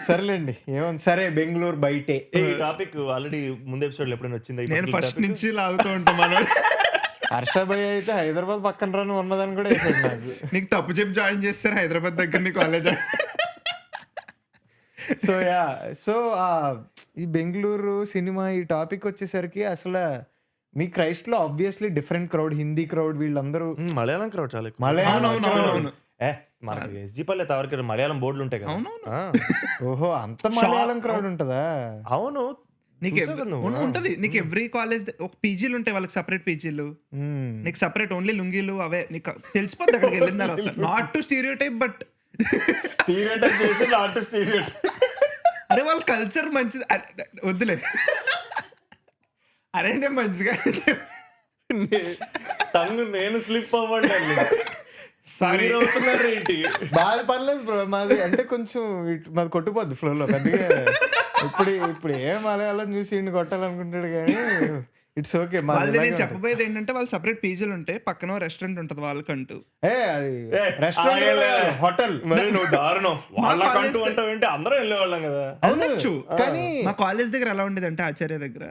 సరేలేండి, ఏముంది. సరే బెంగళూరు బయటే ఈ టాపిక్ ఆల్రెడీ ముందు ఎపిసోడ్ లో ఎప్పుడైనా వచ్చింది. నేను ఫస్ట్ నుంచి లాగుతూ ఉంటాం. హర్షభయ్య అయితే హైదరాబాద్ పక్కన రాని ఉన్నదని కూడా వేసాడు నాకు. నీకు తప్పు చెప్పి జాయిన్ చేస్తారు హైదరాబాద్ దగ్గర నీ కాలేజ్. సో ఈ బెంగళూరు సినిమా ఈ టాపిక్ వచ్చేసరికి అసలు మీ క్రైస్ట్ లో obviously different crowd, Hindi crowd, వీళ్ళందరూ మలయాళం క్రౌడ్ చాలా ఎక్కువ. మలయాళం మనకి ఎస్జీ పల్లె తవరికి మలయాళం బోర్డులు ఉంటాయి కదా. ఓహో, అంత మలయాళం క్రౌడ్ ఉంటదా? అవును, నీకు ఉంటది. నీకు ఎవ్రీ కాలేజ్ ఒక పీజీలు ఉంటాయి, వాళ్ళకి సపరేట్ పీజీలు, నీకు సపరేట్ ఓన్లీ లుంగీలు అవే నీకు తెలిసిపోద్ది అక్కడికి వెళ్ళిన తర్వాత. Not to stereo type but stereo చేసి ఆర్టిస్ట్ స్టీరియో అరే వాళ్ళ కల్చర్ మంచిది వద్దులే. అరే నేను మంచిగా టంగ్ నేను స్లిప్ అవ్వండి సారీ అవుతున్నారు ఏంటి. బాగా పర్లేదు బ్రో, మాది అంటే కొంచెం మాది కొట్టుపోద్ది ఫ్లోలో పెద్దగా. ఇప్పుడు ఏ మలయాళం చూసి ఇండి కొట్టాలనుకుంటాడు కానీ ఇట్స్ ఓకే. వాళ్ళు నేను చెప్పబోయేది ఏంటంటే వాళ్ళు సెపరేట్ పీజీలు ఉంటాయి, పక్కన రెస్టారెంట్ ఉంటుంది వాళ్ళకంటూ. అది రెస్టారెంట్ హోటల్. మరి నువ్వు దారుణం వాళ్ళకంటూ అంటావు ఏంటి, అందరం వెళ్ళేవాళ్ళం కదా. అవునొచ్చు కానీ మా కాలేజ్ దగ్గర ఎలా ఉండేది అంటే ఆచార్య దగ్గర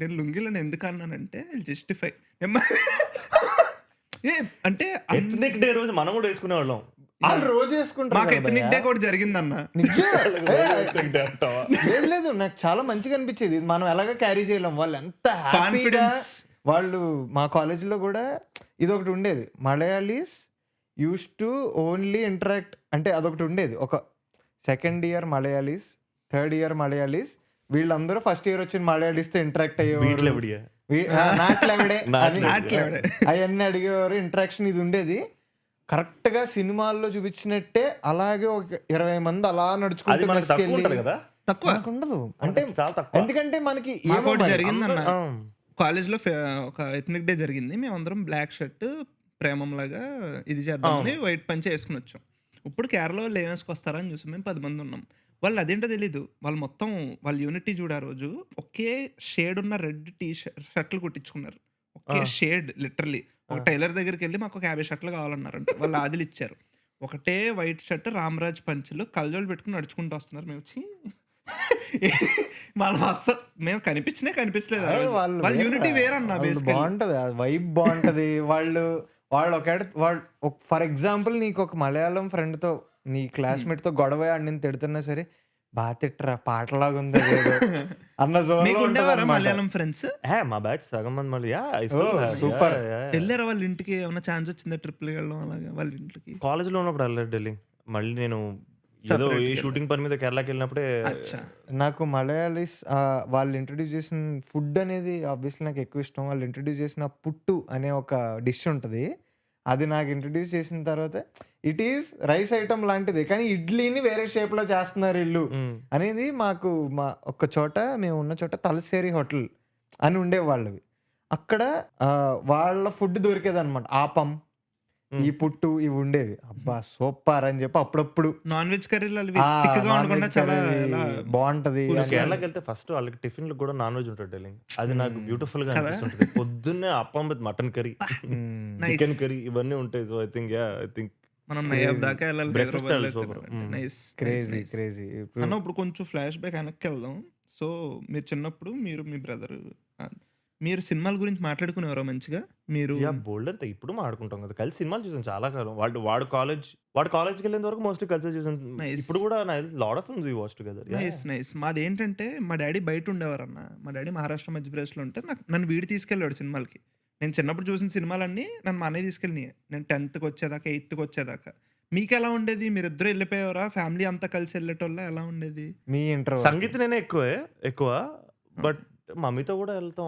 నేను లుంగిలను ఎందుకు అన్నానంటే జస్టిఫై అంటే ఎథ్నిక్ డే రోజు మనం కూడా వేసుకునే వాళ్ళం. వాళ్ళు రోజు వేసుకుంటారు. మాకు ఎథనిక్ డే కూడా జరిగిందన్న. లేదు నాకు చాలా మంచిగా అనిపించేది. మనం ఎలాగ క్యారీ చేయలేం, వాళ్ళు ఎంత కాన్ఫిడెన్స్. వాళ్ళు మా కాలేజీలో కూడా ఇది ఒకటి ఉండేది, Malayalis use to only interact అంటే అదొకటి ఉండేది. ఒక second year Malayalis, third year Malayalis, వీళ్ళందరూ ఫస్ట్ ఇయర్ వచ్చిన మలయాళీస్తో ఇంటరాక్ట్ అయ్యేవారు. అవన్నీ అడిగేవారు, ఇంటరాక్షన్ ఇది ఉండేది. కరెక్ట్ గా సినిమాల్లో చూపించినట్టే అలాగే ఒక 20 మంది అలా నడుచుకుంటూ తక్కువ ఉండదు అంటే, ఎందుకంటే మనకి జరిగిందన్న కాలేజ్ లో ఒక ఎథనిక్ డే జరిగింది. మేమందరం బ్లాక్ షర్ట్ ప్రేమం లాగా ఇది చేద్దామని వైట్ పంచ వేసుకుని వచ్చాం. ఇప్పుడు కేరళ వాళ్ళు ఏం వేసుకొస్తారని చూసాం. మేము 10 మంది ఉన్నాం. వాళ్ళు అదేంటో తెలీదు, వాళ్ళు మొత్తం వాళ్ళ యూనిటీ చూడ రోజు ఒకే షేడ్ ఉన్న రెడ్ షర్ట్లు కుట్టించుకున్నారు. ఒకే షేడ్ లిటరలీ. ఒక టైలర్ దగ్గరికి వెళ్ళి మాకు ఒక 50 షర్ట్లు కావాలన్నారంట. వాళ్ళు ఆదిలు ఇచ్చారు. ఒకటే వైట్ షర్ట్ రామరాజ్ పంచులు కళ్ళజోళ్ళు పెట్టుకుని నడుచుకుంటూ వస్తున్నారు. మేము వచ్చి మనం అస్సలు మేము కనిపించలేదు. వాళ్ళ యూనిటీ వేరన్నా, బాగుంటది, వైబ్ బాగుంటది. వాళ్ళు ఫర్ ఎగ్జాంపుల్ నీకు ఒక మలయాళం ఫ్రెండ్ తో నీ క్లాస్మేట్ తో గొడవ ఆడిని తిడుతున్నా సరే, బాగా తిట్టరా పాటలాగా ఉంది అన్న మలయాళం ఫ్రెండ్స్. మా బ్యాచ్ సగం మంది సూపర్. వెళ్ళారా వాళ్ళ ఇంటికి? ఏమన్నా ఛాన్స్ వచ్చిందా ట్రిప్లు వెళ్ళడం అలాగా వాళ్ళ ఇంటికి? కాలేజ్ లో ఉన్నప్పుడు వెళ్ళారు ఢిల్లీ. మళ్ళీ నేను ఏదో ఈ షూటింగ్ పని మీద కేరళకి వెళ్ళినప్పుడే నాకు మలయాళీస్ వాళ్ళు ఇంట్రడ్యూస్ చేసిన ఫుడ్ అనేది ఆబ్వియస్లీ నాకు ఎక్కువ ఇష్టం. వాళ్ళు ఇంట్రడ్యూస్ చేసిన పుట్టు అనే ఒక డిష్ ఉంటుంది, అది నాకు ఇంట్రడ్యూస్ చేసిన తర్వాత ఇట్ ఈస్ రైస్ ఐటమ్ లాంటిది, కానీ ఇడ్లీని వేరే షేప్ లో చేస్తున్నారు ఇల్లు అనేది మాకు మా ఒక్క చోట మేము ఉన్న చోట తలసేరి హోటల్ అని ఉండేవాళ్ళవి. అక్కడ వాళ్ళ ఫుడ్ దొరికేది అనమాట. ఆపం, ఈ పుట్టు ఇవి ఉండేవి. అబ్బా సూపర్ అని చెప్పి అప్పుడప్పుడు నాన్ వెజ్ కర్రీలు బాగుంటది. కేరళకి వెళ్తే ఫస్ట్ వాళ్ళకి టిఫిన్ లో కూడా నాన్ వెజ్ ఉంటుంది. అది నాకు బ్యూటిఫుల్ గా అనిపిస్తుంటది. పొద్దున్నే appam with mutton curry, chicken curry ఇవన్నీ ఉంటాయి. సో ఐ థింక్ మనం దాకా క్రేజీ. ఇప్పుడు కొంచెం ఫ్లాష్ బ్యాక్ వెనక్కి వెళ్దాం. సో మీరు చిన్నప్పుడు మీరు మీ బ్రదర్ మీరు సినిమాల గురించి మాట్లాడుకునేవారా మంచిగా? మీరు బోల్డ్ అంతా ఇప్పుడు మాట్లాడుకుంటాం కదా, కలిసి సినిమాలు చూసాం చాలా కాలం. వాడు కాలేజ్కి వెళ్ళేంత వరకు మోస్ట్లీ కలిసి చూసాం. ఇప్పుడు కూడా lot of films we watch together. Nice. మాది ఏంటంటే మా డాడీ బయట ఉండేవారన్న. మా డాడీ మహారాష్ట్ర మధ్యప్రదేశ్లో ఉంటే నన్ను వీడి తీసుకెళ్ళాడు సినిమాలకి. నేను చిన్నప్పుడు చూసిన సినిమాలన్నీ నన్ను మా అన్నయ్య తీసుకెళ్ళినాయి. నేను 10th వచ్చేదాకా 8th వచ్చేదాకా. మీకు ఎలా ఉండేది? మీరిద్దరు వెళ్ళిపోయారా? ఫ్యామిలీ అంతా కలిసి వెళ్ళేటోళ్ళ ఎలా ఉండేది? మీ ఇంటర్ సంగీత్ నేనే ఎక్కువ బట్ మమ్మీతో కూడా వెళ్తాం.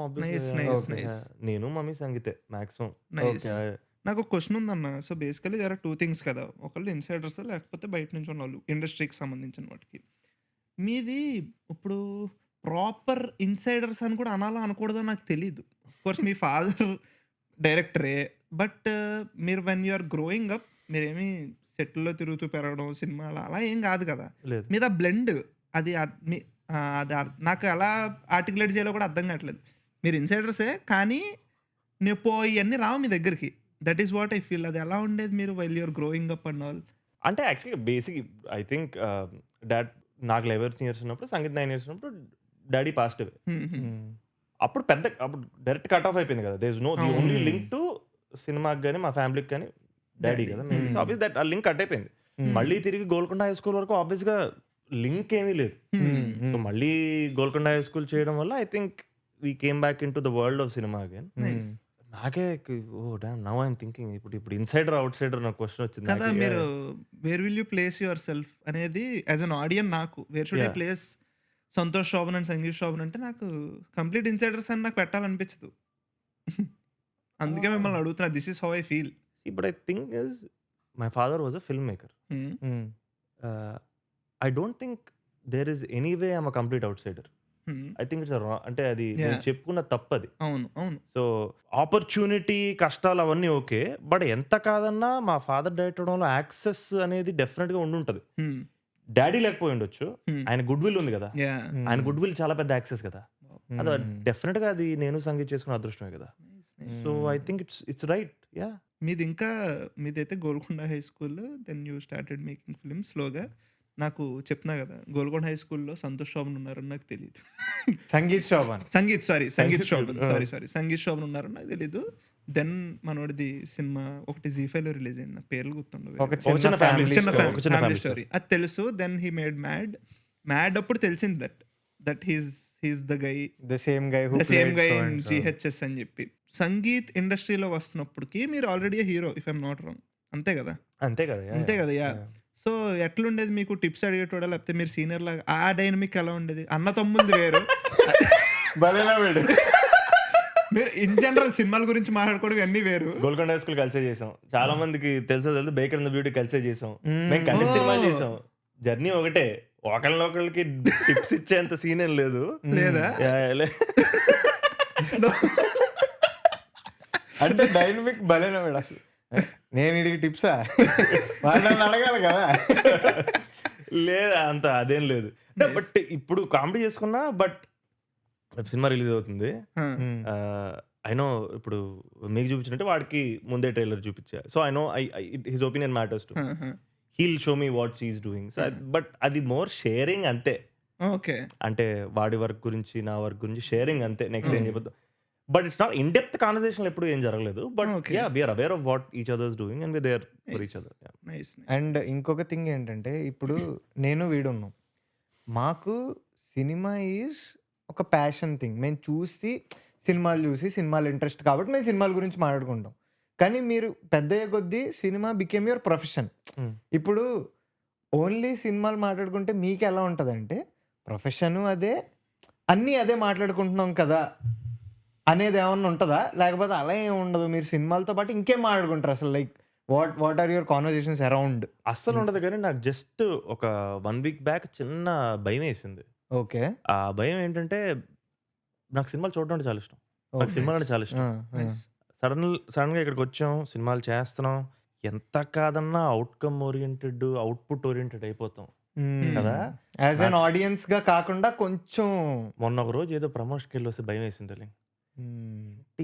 నేను మమ్మీ సంగీతే మాక్సిమం. నాకు ఒక క్వశ్చన్ ఉందన్న. So basically there are 2 things కదా, ఒకళ్ళు ఇన్సైడర్స్ లేకపోతే బయట నుంచి ఉన్న వాళ్ళు ఇండస్ట్రీకి సంబంధించిన వాటికి. మీది ఇప్పుడు ప్రాపర్ ఇన్సైడర్స్ అని కూడా అనాలో అనకూడదో నాకు తెలీదు. కోర్స్ మీ ఫాదర్ డైరెక్టరే, బట్ మీరు when you are growing up మీరేమి సెట్లో తిరుగుతూ పెరగడం సినిమాలు అలా ఏం కాదు కదా. మీద బ్లెండ్ అది నాకు ఎలా ఆర్టికులేట్ చేయాలో కూడా అర్థం కావట్లేదు. మీరు ఇన్సైడర్సే కానీ ఇవన్నీ రావు మీ దగ్గరికి. That is what I feel. అది ఎలా ఉండేది మీరు while you're growing up and all? అంటే actually basic I think dad నాకు 11 years ఉన్నప్పుడు, సంగీత్ 9 years ఉన్నప్పుడు డాడీ పాస్డ్ అవే. అప్పుడు డైరెక్ట్ కట్ ఆఫ్ అయిపోయింది కదా. There is no the only link to సినిమాకి కానీ మా ఫ్యామిలీకి కానీ డాడీ కదా. సో ఆబ్వియస్ దట్ ఆ లింక్ కట్ అయిపోయింది. మళ్ళీ తిరిగి గోల్కొండ హై స్కూల్ వరకు ఆబ్వియస్ గా లింక్ ఏమీ లేదు. సో మళ్ళీ గోల్కొండ హై స్కూల్ చేయడం వల్ల I think we came back into the world of cinema again. నాకే నౌ ఐఎమ్ థింకింగ్ ఇప్పుడు ఇన్సైడర్ అవుట్ సైడర్ నాకు క్వశ్చన్ వచ్చింది కదా. మీరు where will you place yourself అనేది యాజ్ అన్ ఆడియన్ నాకు where should I place Santosh Shobhan and Sangeeth Shobhan అంటే నాకు కంప్లీట్ ఇన్సైడర్స్ అని నాకు పెట్టాలనిపించదు. అందుకే మిమ్మల్ని అడుగుతున్నా. This is how I feel. But I think is my father was a filmmaker. I don't think there is any way I'm a complete outsider. I think it's అంటే అది నేను చెప్పుకున్న తప్పది. అవును. సో ఆపర్చునిటీ కష్టాలు అవన్నీ okay, but ఎంత కాదన్నా మా ఫాదర్ డైరెక్ట్ అవడంలో యాక్సెస్ అనేది డెఫినెట్ గా ఉండుంటది. డాడీ లేకపోయి ఉండొచ్చు, ఆయన గుడ్ విల్ ఉంది కదా, ఆయన గుడ్ విల్ చాలా పెద్ద యాక్సెస్ కదా, అది డెఫినెట్ గా అది నేను సంగీత్ చేసుకున్న అదృష్టమే కదా. So I think it's right. Yeah, మీదైతే Golconda high school, then you started making films స్లోగా. నాకు చెప్తున్నా కదా, గోల్కొండ హై స్కూల్లో సంతోష్ శోభన్ ఉన్నారని నాకు తెలియదు. సంగీత్ శోభన్ ఉన్నారని నాకు తెలీదు. దెన్ మనోడిది సినిమా ఒకటి జీ5లో రిలీజ్ అయింది, పేర్లు గుర్తుండవు, ఒక చిన్న ఫ్యామిలీ స్టోరీ అది తెలుసు. దెన్ హీ మేడ్ మ్యాడ్ అప్పుడు తెలిసింది that he's the guy, the same guy in GHS అని చెప్పి. సంగీత్ ఇండస్ట్రీలో వస్తున్నప్పటికి మీరు already hero, if I'm not wrong, అంతే కదా? అంతే కదా. యా. సో ఎట్లుండేది మీకు? టిప్స్ అడిగేటోడా, లేకపోతే మీరు సీనియర్ లాగా? ఆ డైనమిక్ ఎలా ఉండేది? అన్న తమ్ముళ్ళది వేరు. మీరు ఇన్ జనరల్ సినిమాల గురించి మాట్లాడుకోవడం అన్ని వేరు. గోల్కొండ హై స్కూల్ కలిసే చేసాం, చాలా మందికి తెలుసో బేకర్ ఇన్ ద బ్యూటీ కలిసే చేసాం, మేము కలిసి సినిమా చేసాం. జర్నీ ఒకటే, ఒకళ్ళకి టిప్స్ ఇచ్చేంత సీన్ ఏం లేదు. లేదా? అంటే డైనమిక్ భలేనా వీడు అసలు. నేను వీడికి టిప్సా వాళ్ళని అడగాలి కదా. లేదా అంత అదేం లేదు. బట్ ఇప్పుడు కామెడీ చేసుకున్నా, బట్ సినిమా రిలీజ్ అవుతుంది, ఐ నో ఇప్పుడు మీకు చూపించినట్టు వాడికి ముందే ట్రైలర్ చూపించా. So I know his opinion matters too, he'll show me what she is doing. But అది మోర్ షేరింగ్ అంతే. ఓకే, అంటే వాడి వర్క్ గురించి నా వర్క్ గురించి షేరింగ్ అంతే. నెక్స్ట్ ఏం చెప్పొద్దు, but it's not in depth conversation ఎప్పుడు ఏం జరగలేదు. But yeah, we are aware of what each others doing and we there for each other. And ఇంకొక థింగ్ ఏంటంటే, ఇప్పుడు నేను వీడున్నాం, మాకు సినిమా ఈజ్ ఒక ప్యాషన్ థింగ్. మేము చూసి సినిమాలు ఇంట్రెస్ట్ కాబట్టి మేము సినిమాల గురించి మాట్లాడుకుంటాం. కానీ మీరు పెద్దయ్యే కొద్దీ సినిమా బికేమ్ యువర్ ప్రొఫెషన్. ఇప్పుడు ఓన్లీ సినిమాలు మాట్లాడుకుంటే మీకు ఎలా ఉంటుందంటే, ప్రొఫెషను అదే, అన్నీ అదే మాట్లాడుకుంటున్నాం కదా అనేది ఏమన్నా ఉంటుందా? లేకపోతే అలా ఏమి ఉండదు, మీరు సినిమాలతో పాటు ఇంకేం మాట్లాడుకుంటారు అసలు? Like what are your conversations around? అస్సలు ఉండదు. కానీ నాకు జస్ట్ ఒక 1 week బ్యాక్ చిన్న భయం వేసింది. ఓకే. ఆ భయం ఏంటంటే, నాకు సినిమాలు చూడడం అంటే చాలా ఇష్టం, నాకు సినిమాలు అంటే చాలా ఇష్టం. సడన్గా ఇక్కడికి వచ్చాం, సినిమాలు చేస్తున్నాం, ఎంత కాదన్నా అవుట్కమ్ ఓరియంటెడ్, అవుట్పుట్ ఓరియంటెడ్ అయిపోతాం కదా. యాజ్ అన్ ఆడియన్స్ గా కాకుండా కొంచెం. మొన్న ఒక రోజు ఏదో ప్రమోషన్కి వెళ్ళి వస్తే భయం వేసింది.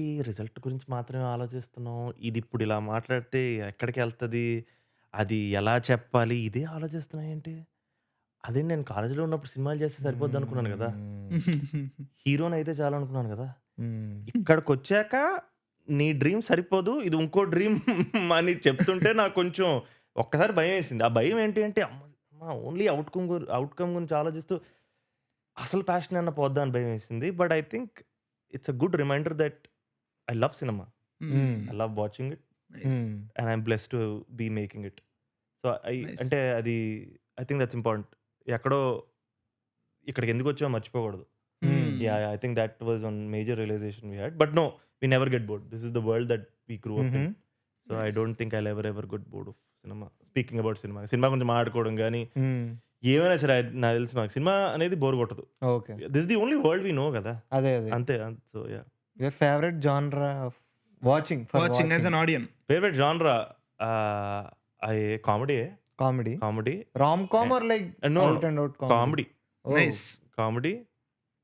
ఈ రిజల్ట్ గురించి మాత్రమే ఆలోచిస్తున్నాం, ఇది ఇప్పుడు ఇలా మాట్లాడితే ఎక్కడికి వెళ్తుంది, అది ఎలా చెప్పాలి, ఇదే ఆలోచిస్తున్నా ఏంటి. అదే నేను కాలేజీలో ఉన్నప్పుడు సినిమాలు చేస్తే సరిపోద్ది అనుకున్నాను కదా, హీరోని అయితే చాలా అనుకున్నాను కదా. ఇక్కడికి వచ్చాక నీ డ్రీమ్ సరిపోదు, ఇది ఇంకో డ్రీమ్ అని చెప్తుంటే నాకు కొంచెం ఒక్కసారి భయం వేసింది. ఆ భయం ఏంటి అంటే, అమ్మ ఓన్లీ అవుట్కమ్ గురించి ఆలోచిస్తూ అసలు ప్యాషన్ అన్న పోద్దా అని భయం వేసింది. But I think it's a good reminder that I love cinema, I love watching it, and I'm blessed to be making it. So అంటే అది ఐ థింక్ దట్స్ ఇంపార్టెంట్. ఎక్కడో ఇక్కడికి ఎందుకు వచ్చామో మర్చిపోకూడదు. Yeah, I think that was one major realization we had. But no, we never get bored. This is the world that we grew up in. So I don't think I'll ever get bored of cinema. Speaking about cinema గురించి మాట్లాడుకోవడం కానీ ఏమైనా సరే, నాకు తెలిసి మాకు cinema అనేది bore కొట్టదు. Okay, this is the only world we know కదా. అదే అంతే. So yeah, your favourite genre of watching as an audience? Favourite genre comedy, rom com or like out and out comedy. Nice. Comedy,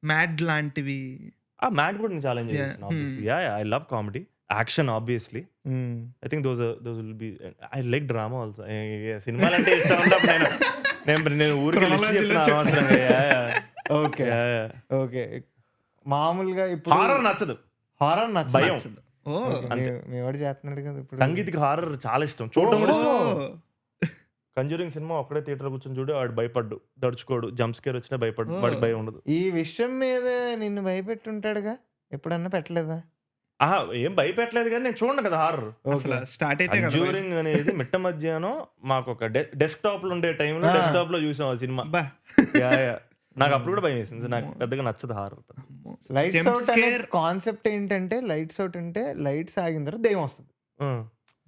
Mad లాంటివి. మ్యాడ్ కూడా నేను చాలా enjoy చేస్తాను. Obviously yeah, I love comedy, action obviously. I think those will be. I like drama also. సినిమాలు అంటే ఇష్టం ఉన్నప్పుడు నేను ఊరికి అవసరం. Okay okay. మామూలుగా ఇప్పుడు హారర్ నచ్చదు, భయం. మీ వాడు చేస్తున్నాడు కదా ఇప్పుడు. సంగీత్కి హారర్ చాలా ఇష్టం, చూడడం కూడా ఇష్టం. కంజూరింగ్ సినిమా ఒక్కడే థియేటర్ కూర్చొని చూడు, వాడు భయపడ్డు, దడుచుకోడు, జంప్ స్కేర్ వచ్చినా భయపడ్డు, వాడికి భయం ఉండదు. ఈ విషయం మీద నిన్ను భయపెట్టుంటాడుగా, ఎప్పుడన్నా పెట్టలేదా? ఏం భయపెట్టలేదు, కానీ నేను చూడను కదా హారర్. కంజూరింగ్ అనేది మిట్ట మధ్యాహ్నం మాకు ఒక డెస్క్ టాప్ లో ఉండే టైంలో డెస్క్ లో చూసాం ఆ సినిమా. నాకు అప్పుడు కూడా భయం వేసింది, నాకు పెద్దగా నచ్చదు హారర్. లైట్స్ అవుట్ కాన్సెప్ట్ ఏంటంటే, లైట్స్ అవుట్ అంటే లైట్స్ ఆగిన తర్వాత దెయ్యం వస్తుంది.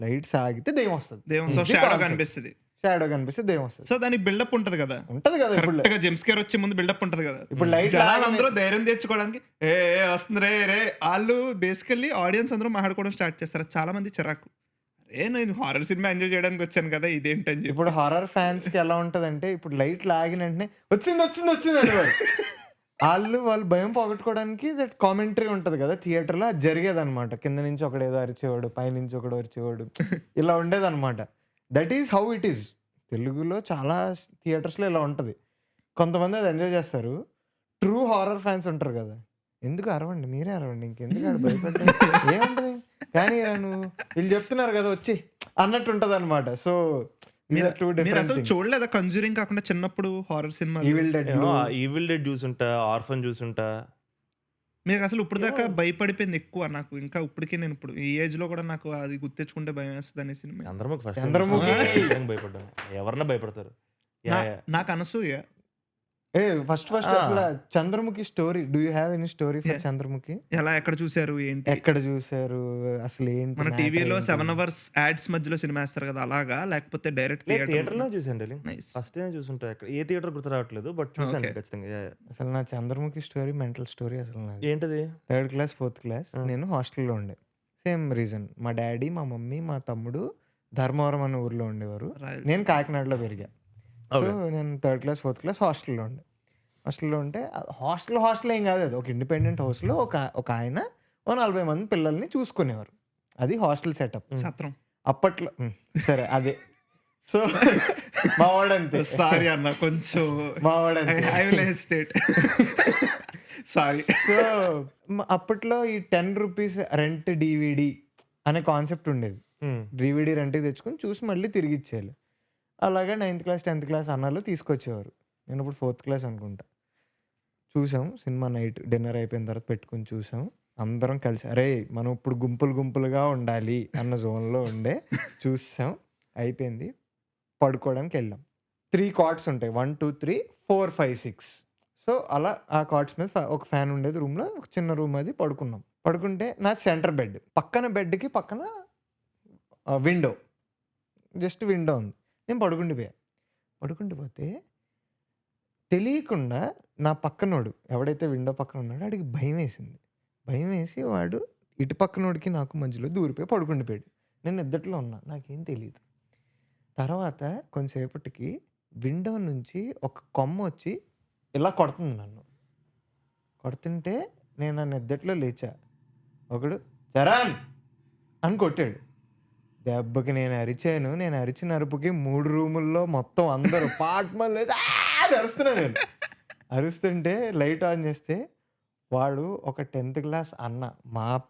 లైట్స్ ఆగితే దెయ్యం వస్తుంది. సో షాడో కనిపిస్తుంది. షాడో కనిపిస్తే దెయ్యం వస్తుంది. సో దానికి బిల్డప్ ఉంటది కదా. ఉంటది కదా. ఇప్పుడు కరెక్ట్ గా జంప్ స్కేర్ వచ్చే ముందు బిల్డప్ ఉంటది కదా. ఇప్పుడు లైట్ జనాలు అందరూ ధైర్యం తెచ్చుకోవడానికి ఏ వస్తుంది రే రే వాళ్ళు బేసికల్లీ ఆడియన్స్ అందరూ మాట్లాడుకోవడం స్టార్ట్ చేస్తారు. చాలా మంది చిరాకు, నేను హారర్ సినిమా ఎంజాయ్ చేయడానికి వచ్చాను కదా ఇదేంటని చెప్పి. ఇప్పుడు హారర్ ఫ్యాన్స్ కి ఎలా ఉంటదంటే ఇప్పుడు లైట్ లాగిన వెంటనే వచ్చింది అనేవారు. వాళ్ళు భయం పోగొట్టుకోవడానికి దట్ కామెంటరీ ఉంటది కదా థియేటర్లో, అది జరిగేది అనమాట. కింద నుంచి ఒకడు ఏదో అరిచేవాడు, పైనుంచి ఒకడు అరిచేవాడు, ఇలా ఉండేది అనమాట. That is how it is. తెలుగులో చాలా థియేటర్స్లో ఇలా ఉంటుంది. కొంతమంది అది ఎంజాయ్ చేస్తారు. ట్రూ హారర్ ఫ్యాన్స్ ఉంటారు కదా, ఎందుకు అరవండి, మీరే అరవండి, ఇంకెందుకు ఆడ భయపడ్డా ఏముంటది కానీ నువ్వు వీళ్ళు చెప్తున్నారు కదా వచ్చి అన్నట్టు ఉంటది అనమాట. సో మీరు అసలు చూడలేదా కన్జ్యూరింగ్ కాకుండా చిన్నప్పుడు హారర్ సినిమా? ఈవిల్ డెడ్ చూసుంటా, ఆర్ఫన్ చూసుంటా. మీకు అసలు ఇప్పుడు దాకా భయపడిపోయింది ఎక్కువ నాకు, ఇంకా ఇప్పటికీ నేను ఇప్పుడు ఈ ఏజ్ లో కూడా నాకు అది గుర్తించుకుంటే భయం వేస్తుంది అనే సినిమా. భయపడ్డాను. ఎవరన్నా భయపడతారు. నాకు అనసూయ ఫస్ట్ అసలు Chandramukhi story, do you have any story for Chandramukhi? ఎలా, ఎక్కడ చూసారు, ఏంటి, ఎక్కడ చూసారు అసలు ఏంటి? మన టీవీలో 7 hours యాడ్స్ మధ్యలో సినిమా వేస్తారు కదా అలాగా, లేకపోతే డైరెక్ట్ థియేటర్ లో చూసాను. ఫస్ట్ టైం చూసుంటా, ఏ థియేటర్ గుర్తు రావట్లేదు బట్ చూసాను ఖచ్చితంగా. అసలు నా చంద్రముఖి స్టోరీ మెంటల్ స్టోరీ. అసలు ఏంటది? 3rd class 4th class నేను హాస్టల్లో ఉండే. సేమ్ రీజన్, మా డాడీ, మా మమ్మీ, మా తమ్ముడు ధర్మవరం అనే ఊర్లో ఉండేవారు. నేను కాకినాడలో పెరిగా. సో నేను 3rd class 4th class హాస్టల్లో ఉండే. హాస్టల్లో ఉంటే హాస్టల్ ఏం కాదు, అది ఒక ఇండిపెండెంట్ హౌస్లో ఒక ఆయన 40 మంది పిల్లల్ని చూసుకునేవారు. అది హాస్టల్ సెటప్. సత్రం అప్పట్లో. సరే అదే. సో మా వాడంతే. సారీ అన్న, కొంచెం మా వాడంతే. సారీ. సో అప్పట్లో ఈ 10 రూపీస్ రెంట్ DVD అనే కాన్సెప్ట్ ఉండేది. DVD రెంట్కి తెచ్చుకొని చూసి మళ్ళీ తిరిగి ఇచ్చేయాలి. అలాగే 9th class 10th class అన్నాళ్ళు తీసుకొచ్చేవారు. నేను ఇప్పుడు 4th class అనుకుంటా. చూసాం సినిమా, నైట్ డిన్నర్ అయిపోయిన తర్వాత పెట్టుకుని చూసాం. అందరం కలిసి అరే మనం ఇప్పుడు గుంపులుగా ఉండాలి అన్న జోన్లో ఉండే చూసాం. అయిపోయింది, పడుకోవడానికి వెళ్ళాం. 3 cots ఉంటాయి, 1 2 3 4 5 6. సో అలా ఆ కాట్స్ మీద ఒక ఫ్యాన్ ఉండేది రూమ్లో, ఒక చిన్న రూమ్ అది. పడుకుంటే నా సెంటర్ బెడ్ పక్కన, బెడ్కి పక్కన విండో, జస్ట్ విండో ఉంది. నేను పడుకుండిపోతే తెలియకుండా నా పక్కనోడు ఎవడైతే విండో పక్కన ఉన్నాడో వాడికి భయం వేసి వాడు ఇటు పక్కనోడికి నాకు మధ్యలో దూరిపోయి పడుకుండిపోయాడు. నేను నిద్దట్లో ఉన్నా, నాకేం తెలియదు. తర్వాత కొంతసేపటికి విండో నుంచి ఒక కొమ్మ వచ్చి ఇలా కొడుతుంది నన్ను. కొడుతుంటే నేను నా నిద్దట్లో లేచా. ఒకడు చరణ్ అని కొట్టాడు. దెబ్బకి నేను అరిచిన అరుపుకి 3 రూముల్లో మొత్తం అందరూ పాట్మల్ అరుస్తున్నాను. నేను అరుస్తుంటే లైట్ ఆన్ చేస్తే వాడు ఒక 10th class అన్న,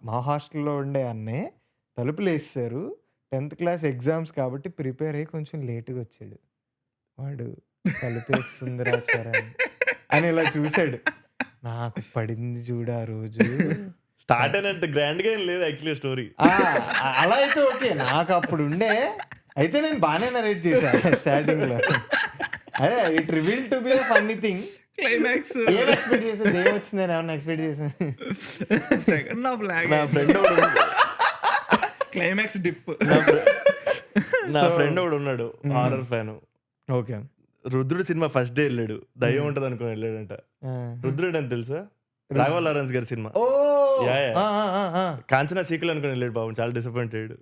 మా హాస్టల్లో ఉండే అన్నే, తలుపులు వేస్తారు. 10th class ఎగ్జామ్స్ కాబట్టి ప్రిపేర్ అయ్యి కొంచెం లేటుగా వచ్చాడు. వాడు తలుపేస్తుందిరా చరణ్ అని ఇలా చూశాడు. నాకు పడింది చూడు ఆ రోజు. స్టార్ట్ అయినంత గ్రాండ్ గా లేదు యాక్చువల్లీ స్టోరీ. అలా అయితే ఓకే, నాకు అప్పుడు ఉండే. అయితే నేను బాగానే నరేట్ చేశాను స్టార్టింగ్ లో. అరే it reveal to be a funny thing. Climax ఏం ఎక్స్పెక్ట్ చేసాను, ఏం వచ్చిందని ఏమన్నా ఎక్స్పెక్ట్ చేశాను. Second half lag. నా ఫ్రెండ్ క్లైమాక్స్ డిప్. నా ఫ్రెండ్ ఒకడు ఉన్నాడు హారర్ ఫ్యాన్. ఓకే, రుద్రుడు సినిమా ఫస్ట్ డే వెళ్ళాడు. దయ్యం ఉంటది అనుకుని వెళ్ళాడంట. రుద్రుడు అని తెలుసా? రాఘవ లారెన్స్ గారి సినిమా. కాంచనా సీక్వెల్ అనుకుని వెళ్ళాడు. బాబు చాలా డిసప్పాయింట్ అయ్యాడు.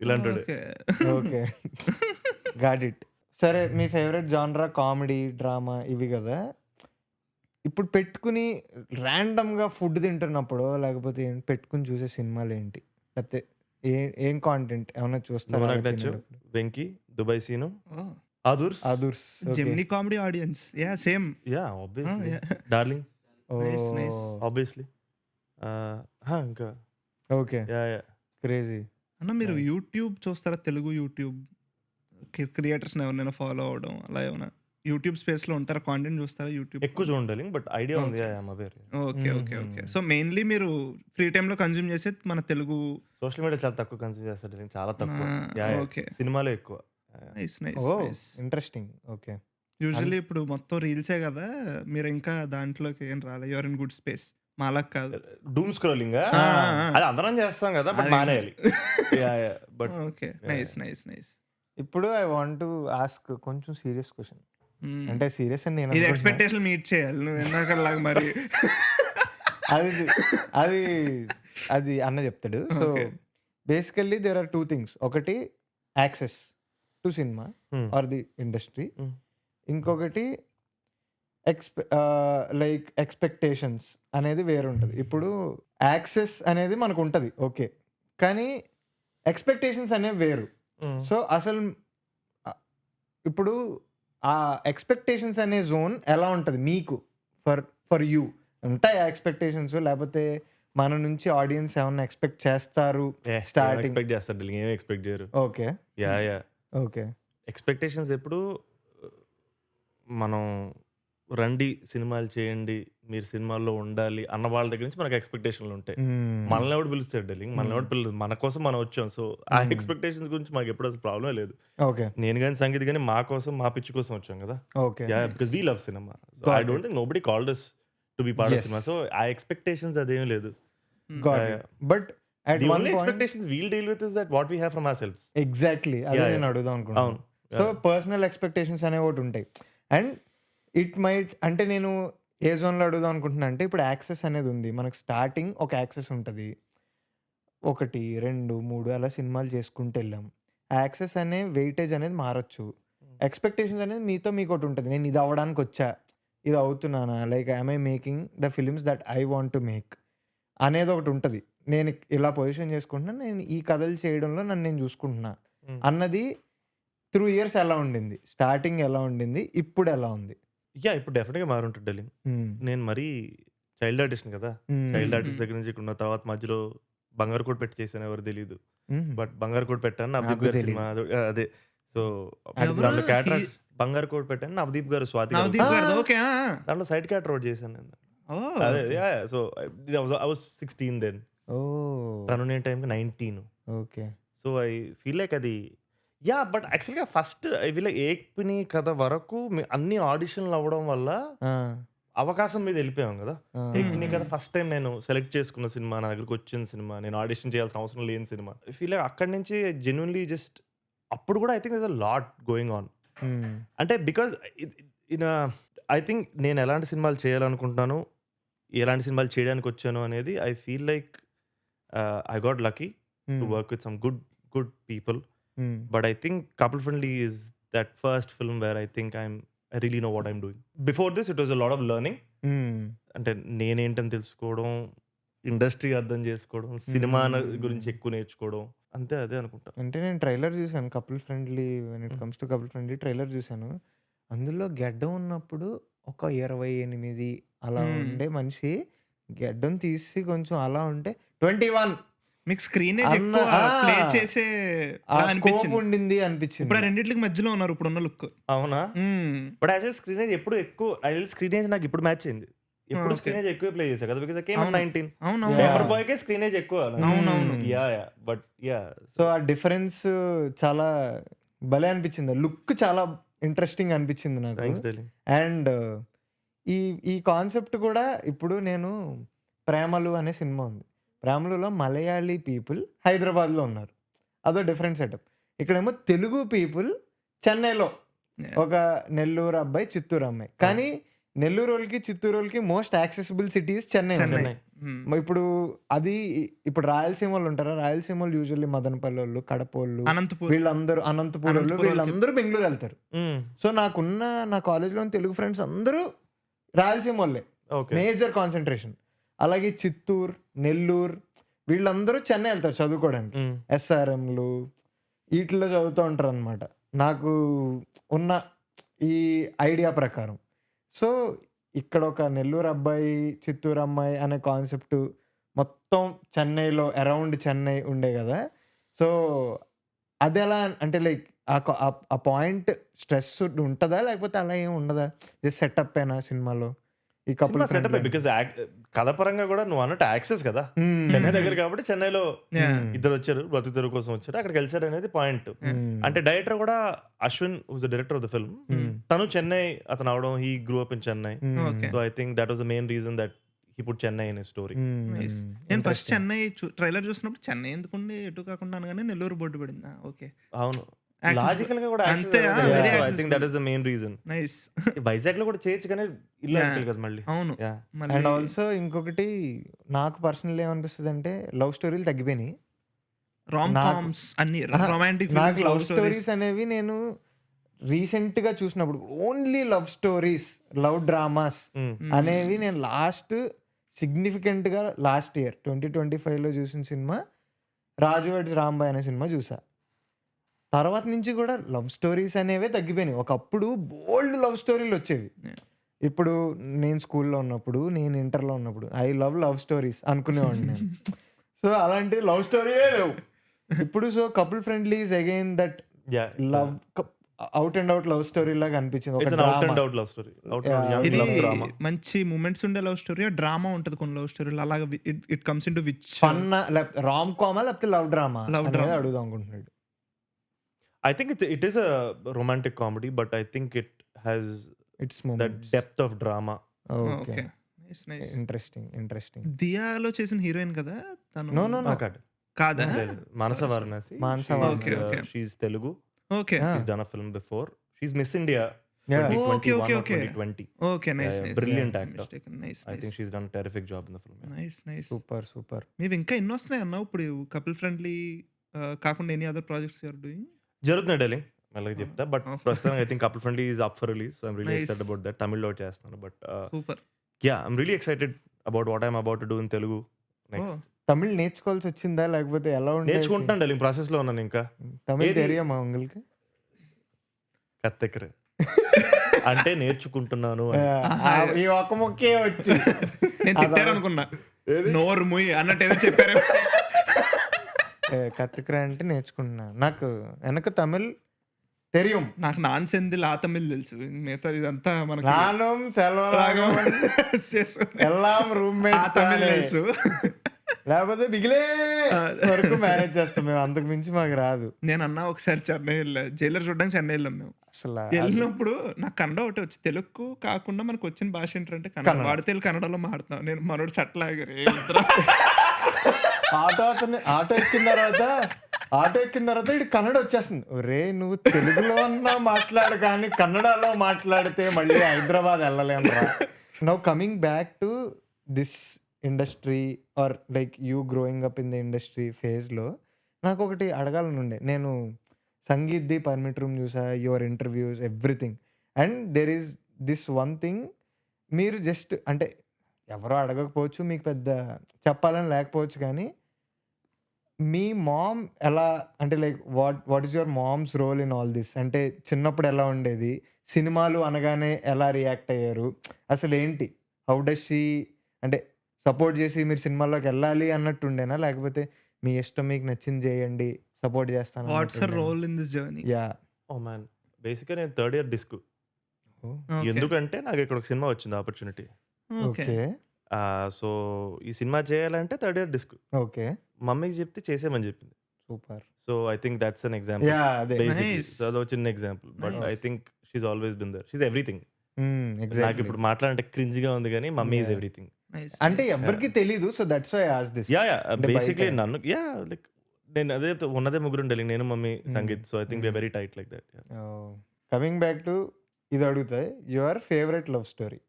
ఇలాంటి ఓకే గాట్ ఇట్. సరే, మీ ఫేవరెట్ జానరా కామెడీ, డ్రామా ఇవి కదా. ఇప్పుడు పెట్టుకుని ర్యాండమ్గా ఫుడ్ తింటున్నప్పుడు లేకపోతే పెట్టుకుని చూసే సినిమాలు ఏంటి? లేకపోతే ఏం కాంటెంట్ ఏమైనా చూస్తారా? Venky, Dubai Seenu, Adhurs Gemini comedy audience. Yeah same. Yeah obviously darling. Obviously. ఇంకా ఓకే, క్రేజీ. అన్న మీరు యూట్యూబ్ చూస్తారా? తెలుగు యూట్యూబ్ క్రియేటర్స్ ఎవరైనా ఫాలో అవడం అలా ఏమైనా యూట్యూబ్ స్పేస్ లో ఉంటారా? కాంటెంట్ చూస్తారా యూట్యూబ్? ఎక్కువ చూడాలి బట్ ఐడియా ఉంది. ఓకే. సో మెయిన్లీ మీరు ఫ్రీ టైమ్ లో కన్జ్యూమ్ చేసేది మన తెలుగు సోషల్ మీడియా చాలా తక్కువ కన్జ్యూమ్ చేస్తారు. చాలా తక్కువ. సినిమాలో ఎక్కువ. ఇంట్రెస్టింగ్. ఓకే. యూజువల్లీ ఇప్పుడు మొత్తం రీల్సే కదా, మీరు ఇంకా దాంట్లోకి ఏం రాలే. You're in good space. మాలకు కాదు. డూమ్ స్క్రోలింగ్ ఆ. అది అందరం చేస్తాం కదా, బట్ మానేయాలి. But okay, nice nice nice. ఇప్పుడు ఐ వాంట్ టు ఆస్క్ కొంచెం సీరియస్ క్వశ్చన్. అంటే సీరియస్ అని నేను ఇది అనుకుంటున్నా. ఎక్స్పెక్టేషన్ మీట్ చేయాలి నువ్వు ఎన్నకల్లాగా మరి. అది అది అది అన్న చెప్తాడు. So Okay. Basically there are 2 things. ఒకటి access to cinema or the industry. ఇంకొకటి లైక్ ఎక్స్పెక్టేషన్స్ అనేది వేరు ఉంటుంది. ఇప్పుడు యాక్సెస్ అనేది మనకు ఉంటుంది ఓకే, కానీ ఎక్స్పెక్టేషన్స్ అనేవి వేరు. సో అసలు ఇప్పుడు ఆ ఎక్స్పెక్టేషన్స్ అనే జోన్ ఎలా ఉంటుంది మీకు? ఫర్ యూ ఉంటాయి ఎక్స్పెక్టేషన్స్, లేకపోతే మన నుంచి ఆడియన్స్ ఏమన్నా ఎక్స్పెక్ట్ చేస్తారు స్టార్టింగ్? ఎక్స్పెక్ట్ చేస్తారు, ఏం ఎక్స్పెక్ట్ చేయరు. Okay okay. ఎక్స్పెక్టేషన్స్ ఎప్పుడు మనం రండి సినిమాలు చేయండి, మీరు సినిమాల్లో ఉండాలి అన్న వాళ్ళ దగ్గర నుంచి మనకు ఎక్స్పెక్టేషన్లు ఉంటాయి. మనల్ని ఎవడు పిలుస్తాడు డార్లింగ్, మనల్ని ఎవడు పిల్లలు, మన కోసం మనం వచ్చాం. సో ఆ ఎక్స్పెక్టేషన్స్ గురించి మాకు ఎప్పుడు అసలు ప్రాబ్లం లేదు. ఓకే నేను కానీ సంగీత్ కానీ మా కోసం, మా పిచ్చి కోసం వచ్చాం కదా. Okay. Because we love cinema. I don't think nobody called us to be part of cinema. So ఆ ఎక్స్పెక్టేషన్స్ అదేం లేదు. But at The one only point expectations we'll deal with is that what we have from ourselves. Exactly అదే Yeah, నేను yeah. అడుగుదాం అనుకుంటున్నాను. అవును. So personal expectations అనేవి ఒకటి ఉంటాయి. అండ్ ఇట్ మైట్ అంటే నేను ఏ జోన్లో అడుగుదాం అనుకుంటున్నా అంటే, ఇప్పుడు యాక్సెస్ అనేది ఉంది మనకు. స్టార్టింగ్ ఒక యాక్సెస్ ఉంటుంది, 1 2 3 అలా సినిమాలు చేసుకుంటూ వెళ్ళాం. ఆ యాక్సెస్ అనే వెయిటేజ్ అనేది మారచ్చు. ఎక్స్పెక్టేషన్స్ అనేది మీతో మీకు ఒకటి ఉంటుంది, నేను ఇది అవ్వడానికి వచ్చా, ఇది అవుతున్నానా, like I'm I making the films that I want to make అనేది ఒకటి ఉంటుంది. నేను ఇలా పొజిషన్ చేసుకుంటున్నా, నేను ఈ కథలు చేయడంలో నన్ను నేను చూసుకుంటున్నా అన్నది త్రూ ఇయర్స్ ఎలా ఉండింది? స్టార్టింగ్ ఎలా ఉండింది, ఇప్పుడు ఎలా ఉంది? ఇప్పుడు డెఫినెట్గా మారుంటుంది డార్లింగ్. నేను మరీ చైల్డ్ ఆర్టిస్ట్ కదా. చైల్డ్ ఆర్టిస్ట్ దగ్గర నుంచి ఉన్న తర్వాత మధ్యలో బంగారు కోట్ పెట్టి చేశాను, ఎవరు తెలియదు. బట్ బంగారు కోట్ పెట్టాను నవదీప్ గారు సినిమా, అదే. సో దాంట్లో క్యాటర్ బంగారు కోట్ పెట్టాను, నవదీప్ గారు, స్వాతి గారు. నవదీప్ గారు, ఓకే. దాంట్లో సైడ్ క్యాటర్ రోడ్ చేశాను నేను. అదే సో ఐ వాస్ 16 దెన్. తను నేను టైంకి 19. Okay. So I feel like అది బట్ యాక్చువల్గా ఫస్ట్ వీళ్ళ ఏక్పిని కథ వరకు అన్ని ఆడిషన్లు అవ్వడం వల్ల అవకాశం మీద వెళ్ళిపోయాం కదా. ఏక్పిని కథ ఫస్ట్ టైం నేను సెలెక్ట్ చేసుకున్న సినిమా, నా దగ్గరకు వచ్చిన సినిమా, నేను ఆడిషన్ చేయాల్సిన అవసరం లేని సినిమా. ఫీల్ లైక్ అక్కడి నుంచి జెన్యున్లీ జస్ట్ అప్పుడు కూడా I think is a lot going on. అంటే బికాజ్ ఐ థింక్ నేను ఎలాంటి సినిమాలు చేయాలనుకుంటున్నాను, ఎలాంటి సినిమాలు చేయడానికి వచ్చాను అనేది I feel like I got lucky to work with some good people. But I think Couple Friendly is that first film where I think I really know what I'm doing. Before this, it was a lot of learning. అంటే నేనేంటని తెలుసుకోవడం, industry అర్థం చేసుకోవడం, cinema గురించి ఎక్కువ నేర్చుకోవడం, అంతే అదే అనుకుంటా. అంటే నేను ట్రైలర్ చూసాను couple friendly, when it comes to couple friendly trailer చూసాను. అందులో గెడ్డం ఉన్నప్పుడు ఒక 28 అలా ఉండే మనిషి గెడ్డం తీసి కొంచెం అలా ఉంటే 21 మీకు స్క్రీన్ అన్న ప్లే చేసే స్కోప్ ఉండింది అనిపించింది. ఇప్పుడు రెండింటికి మధ్యలో ఉన్నారు ఇప్పుడున్న లుక్. అవునా? బట్ యాజ్ స్క్రీనేజ్ ఎప్పుడు ఎక్కువ స్క్రీనేజ్ నాకు ఇప్పుడు మ్యాచ్ అయింది. ఎప్పుడు స్క్రీనేజ్ ఎక్కువ ప్లే చేశా కదా, బికాజ్ కేమ్ 19. పేపర్ బాయ్ కే స్క్రీనేజ్ ఎక్కువ. బట్ సో ఆ డిఫరెన్స్ చాలా భలే అనిపించింది. లుక్ చాలా ఇంట్రెస్టింగ్ అనిపించింది నాకు. అండ్ ఈ కాన్సెప్ట్ కూడా ఇప్పుడు నేను ప్రేమలు అనే సినిమా ఉంది. ప్రేమలులో మలయాళీ పీపుల్ హైదరాబాద్లో ఉన్నారు, అదో డిఫరెంట్ సెటప్. ఇక్కడేమో తెలుగు పీపుల్ చెన్నైలో, ఒక నెల్లూరు అబ్బాయి, చిత్తూరు అమ్మాయి. కానీ నెల్లూరు వాళ్ళకి, చిత్తూరు వాళ్ళకి మోస్ట్ యాక్సెసిబుల్ సిటీస్ చెన్నై. ఇప్పుడు అది ఇప్పుడు రాయలసీమ వాళ్ళు ఉంటారా, రాయలసీమ వాళ్ళు యూజువల్లీ మదనపల్లి వాళ్ళు, కడప వాళ్ళు, వీళ్ళందరూ అనంతపూర్ వాళ్ళు, వీళ్ళందరూ బెంగళూరు వెళ్తారు. సో నా కాలేజ్లో తెలుగు ఫ్రెండ్స్ అందరూ రాయలసీమ వాళ్ళే, మేజర్ కాన్సన్ట్రేషన్. అలాగే చిత్తూరు, నెల్లూరు వీళ్ళందరూ చెన్నై వెళ్తారు చదువుకోవడానికి, ఎస్ఆర్ఎంలు వీటిల్లో చదువుతూ ఉంటారు అనమాట, నాకు ఉన్న ఈ ఐడియా ప్రకారం. సో ఇక్కడ ఒక నెల్లూరు అబ్బాయి, చిత్తూరు అమ్మాయి అనే కాన్సెప్ట్ మొత్తం చెన్నైలో, అరౌండ్ చెన్నై ఉండే కదా. సో అది ఎలా అంటే లైక్ ఆ పాయింట్ స్ట్రెస్ ఉంటుందా, లేకపోతే అలా ఏమి ఉండదా, జస్ట్ సెటప్ అయినా సినిమాలో? ఈ కపుల్ సెటప్ బికాజ్ కథ పరంగా కూడా నువ్వు అన్నట్టు యాక్సెస్ కదా, చెన్నై దగ్గర కాబట్టి చెన్నైలో ఇద్దరు వచ్చారు, బ్రతుకుతారు కోసం వచ్చారు, అక్కడికి వెళ్ళారు అనేది పాయింట్. అంటే డైరెక్టర్ కూడా Ashwin who's the director of the film, తను చెన్నై అతను అవడం, he grew up in Chennai. So I think that was the main reason that he put Chennai in story. Nice. నేను ఫస్ట్ చెన్నై ట్రైలర్ చూసినప్పుడు చెన్నై ఎందుకుండి ఎటు కాకుండా అనగానే నెల్లూరు బోర్డు పడిందా? ఓకే, అవును, లాజికల్ గా కూడా అంతే. I think that is the main reason. Nice. Vizag లో కూడా చేయొచ్చు కానీ ఇల్లు అనుకోవాలి కదా మళ్ళీ. అవును. అండ్ ఆల్సో ఇంకొకటి నాకు పర్సనల్ ఏమనిపిస్తుంది అంటే లవ్ స్టోరీలు తగ్గిపోయినాయి. రామ్ కామ్స్ అన్ని రొమాంటిక్ నాకు లవ్ స్టోరీస్ అనేవి నేను రీసెంట్ గా చూసినప్పుడు only love stories, love dramas అనేవి నేను సిగ్నిఫికెంట్ గా లాస్ట్ ఇయర్ 2025 లో చూసిన సినిమా రాజు వెడ్స్ రాంబాయ్ అనే సినిమా చూసా. తర్వాత నుంచి కూడా లవ్ స్టోరీస్ అనేవే తగ్గిపోయినాయి. ఒకప్పుడు బోల్డ్ లవ్ స్టోరీలు వచ్చేవి. ఇప్పుడు నేను స్కూల్లో ఉన్నప్పుడు, నేను ఇంటర్లో ఉన్నప్పుడు ఐ లవ్ స్టోరీస్ అనుకునేవాడిని నేను. సో అలాంటి లవ్ స్టోరీయే లేవు ఇప్పుడు. So couple friendly is again that love out and out love story లాగా అనిపించింది. ఇది మంచి మూమెంట్స్ ఉండే లవ్ స్టోరీ, డ్రామా ఉంటది కొన్ని లవ్ స్టోరీలు అలాగా. It comes into which fun, Ram comma లేకపోతే లవ్ డ్రామా అనేది అడుగుదాం అనుకుంటున్నాడు. I think it is a romantic comedy, but I think it has that depth of drama. Okay, interesting. దియాలో చేసిన హీరోయిన్ కదా తను? నో కాదా? మానస Varanasi. She's Telugu. Okay. She's done a film before. She's Miss India. Yeah. 2020. Okay, nice. Brilliant actor. Nice. I think she's done a terrific job in the film. Nice. Super. మీరు ఇంకా ఎన్ని వస్తున్నాయి అన్నావు ఇప్పుడు couple friendly కాకుండా any other projects you are doing? జరుగుతున్నాయి darling, మెల్లగా చెప్తా. బట్ ప్రస్తుతానికి I think couple friendly is up for release. So I'm really excited about that. తమిళ్లో చేస్తాను but super. Yeah I'm really excited about what I'm about to do in Telugu next. Tamil నేర్చుకోవాల్సి వచ్చిందా లేకపోతే ఎలా ఉండే? నేర్చుకుంటాను డార్లింగ్, ప్రాసెస్ లో ఉన్నాను ఇంకా. తమిళ్ తెలియమా உங்களுக்கு? కత్తెకరే అంటే నేర్చుకుంటున్నాను. ఈ ఒక్క ముక్కే వచ్చు. నేను తిట్టారనుకున్నా, నోరు ముయ్ అన్నట్టు ఏదో చెప్పారు. కత్తికరా అంటే నేర్చుకుంటున్నా. నాకు వెనక తమిళ్ తెలియం. నాకు నాన్ సెందిల్ ఆ తమిళ్ తెలుసు, మిగతా ఇదంతా మనకి నానం సెల్వరాగం ఎల్లాం రూమ్మేట్ తమిళ్ తెలుసు. లేకపోతే బిగిలే వరకు మేనేజ్ చేస్తాం మేము, అంతకు మించి మాకు రాదు. నేను అన్నా ఒకసారి చెన్నై జైలర్ చూడడానికి చెన్నై వెళ్ళాం మేము. అసలు వెళ్ళినప్పుడు నాకు కన్నడ ఒకటి వచ్చి, తెలుగు కాకుండా మనకు వచ్చిన భాష ఏంటంటే కన్నడ. వాడు తెలుగు కన్నడలో మాడుతున్నాం, నేను మనోడు చట్లాగారు. ఆటో ఎక్కిన తర్వాత ఇటు కన్నడ వచ్చేస్తుంది. ఒరే నువ్వు తెలుగులో అన్నా మాట్లాడు కానీ కన్నడలో మాట్లాడితే మళ్ళీ హైదరాబాద్ వెళ్ళలేము రా. Now coming back to this industry or like you growing up in the industry ఫేజ్లో నాకు ఒకటి అడగాలని ఉండే. నేను సంగీత్ది పర్మిట్ రూమ్ చూసా, your interviews everything, and there is this one thing. మీరు జస్ట్ అంటే ఎవరో అడగకపోవచ్చు, మీకు పెద్ద చెప్పాలని లేకపోవచ్చు, కానీ మీ మామ్ ఎలా అంటే like what is your mom's role in all this? అంటే చిన్నప్పుడు ఎలా ఉండేది, సినిమాలు అనగానే ఎలా రియాక్ట్ అయ్యారు, అసలు ఏంటి, హౌ డస్ షీ అంటే సపోర్ట్ చేసి మీరు సినిమాల్లోకి వెళ్ళాలి అన్నట్టు ఉండేనా, లేకపోతే మీ ఇష్టం మీకు నచ్చింది చేయండి సపోర్ట్ చేస్తాను? What's her role in this journey? Yeah oh man, బేసిక్గా నేను థర్డ్ ఇయర్ డిస్క్. ఎందుకంటే నాకు ఇక్కడ ఒక సినిమా వచ్చింది ఆపర్చునిటీ. ఓకే. సో ఈ సినిమా చేయాలంటే థర్డ్ ఇయర్ డిస్క్. ఓకే. మమ్మీకి చెప్తే చేసేమని చెప్పింది. Super. So I think that's an example. Nice. అదో చిన్న example, but I think she always been there. She everything. నాకు ఇప్పుడు మాట్లాడంటే క్రింజ్ గా ఉంది కానీ మమ్మీ ఈజ్ ఎవ్రీథింగ్. అంటే ఎవరికి తెలీదు, so that's why I asked this. Yeah basically నన్ను లైక్ నేను అదే ఉన్నదే ముగ్గురు ఉండాలి, నేను mummy Sangeeth. So I think we are very tight like that. Coming back to ఇది అడుగుతాయి, your favourite love story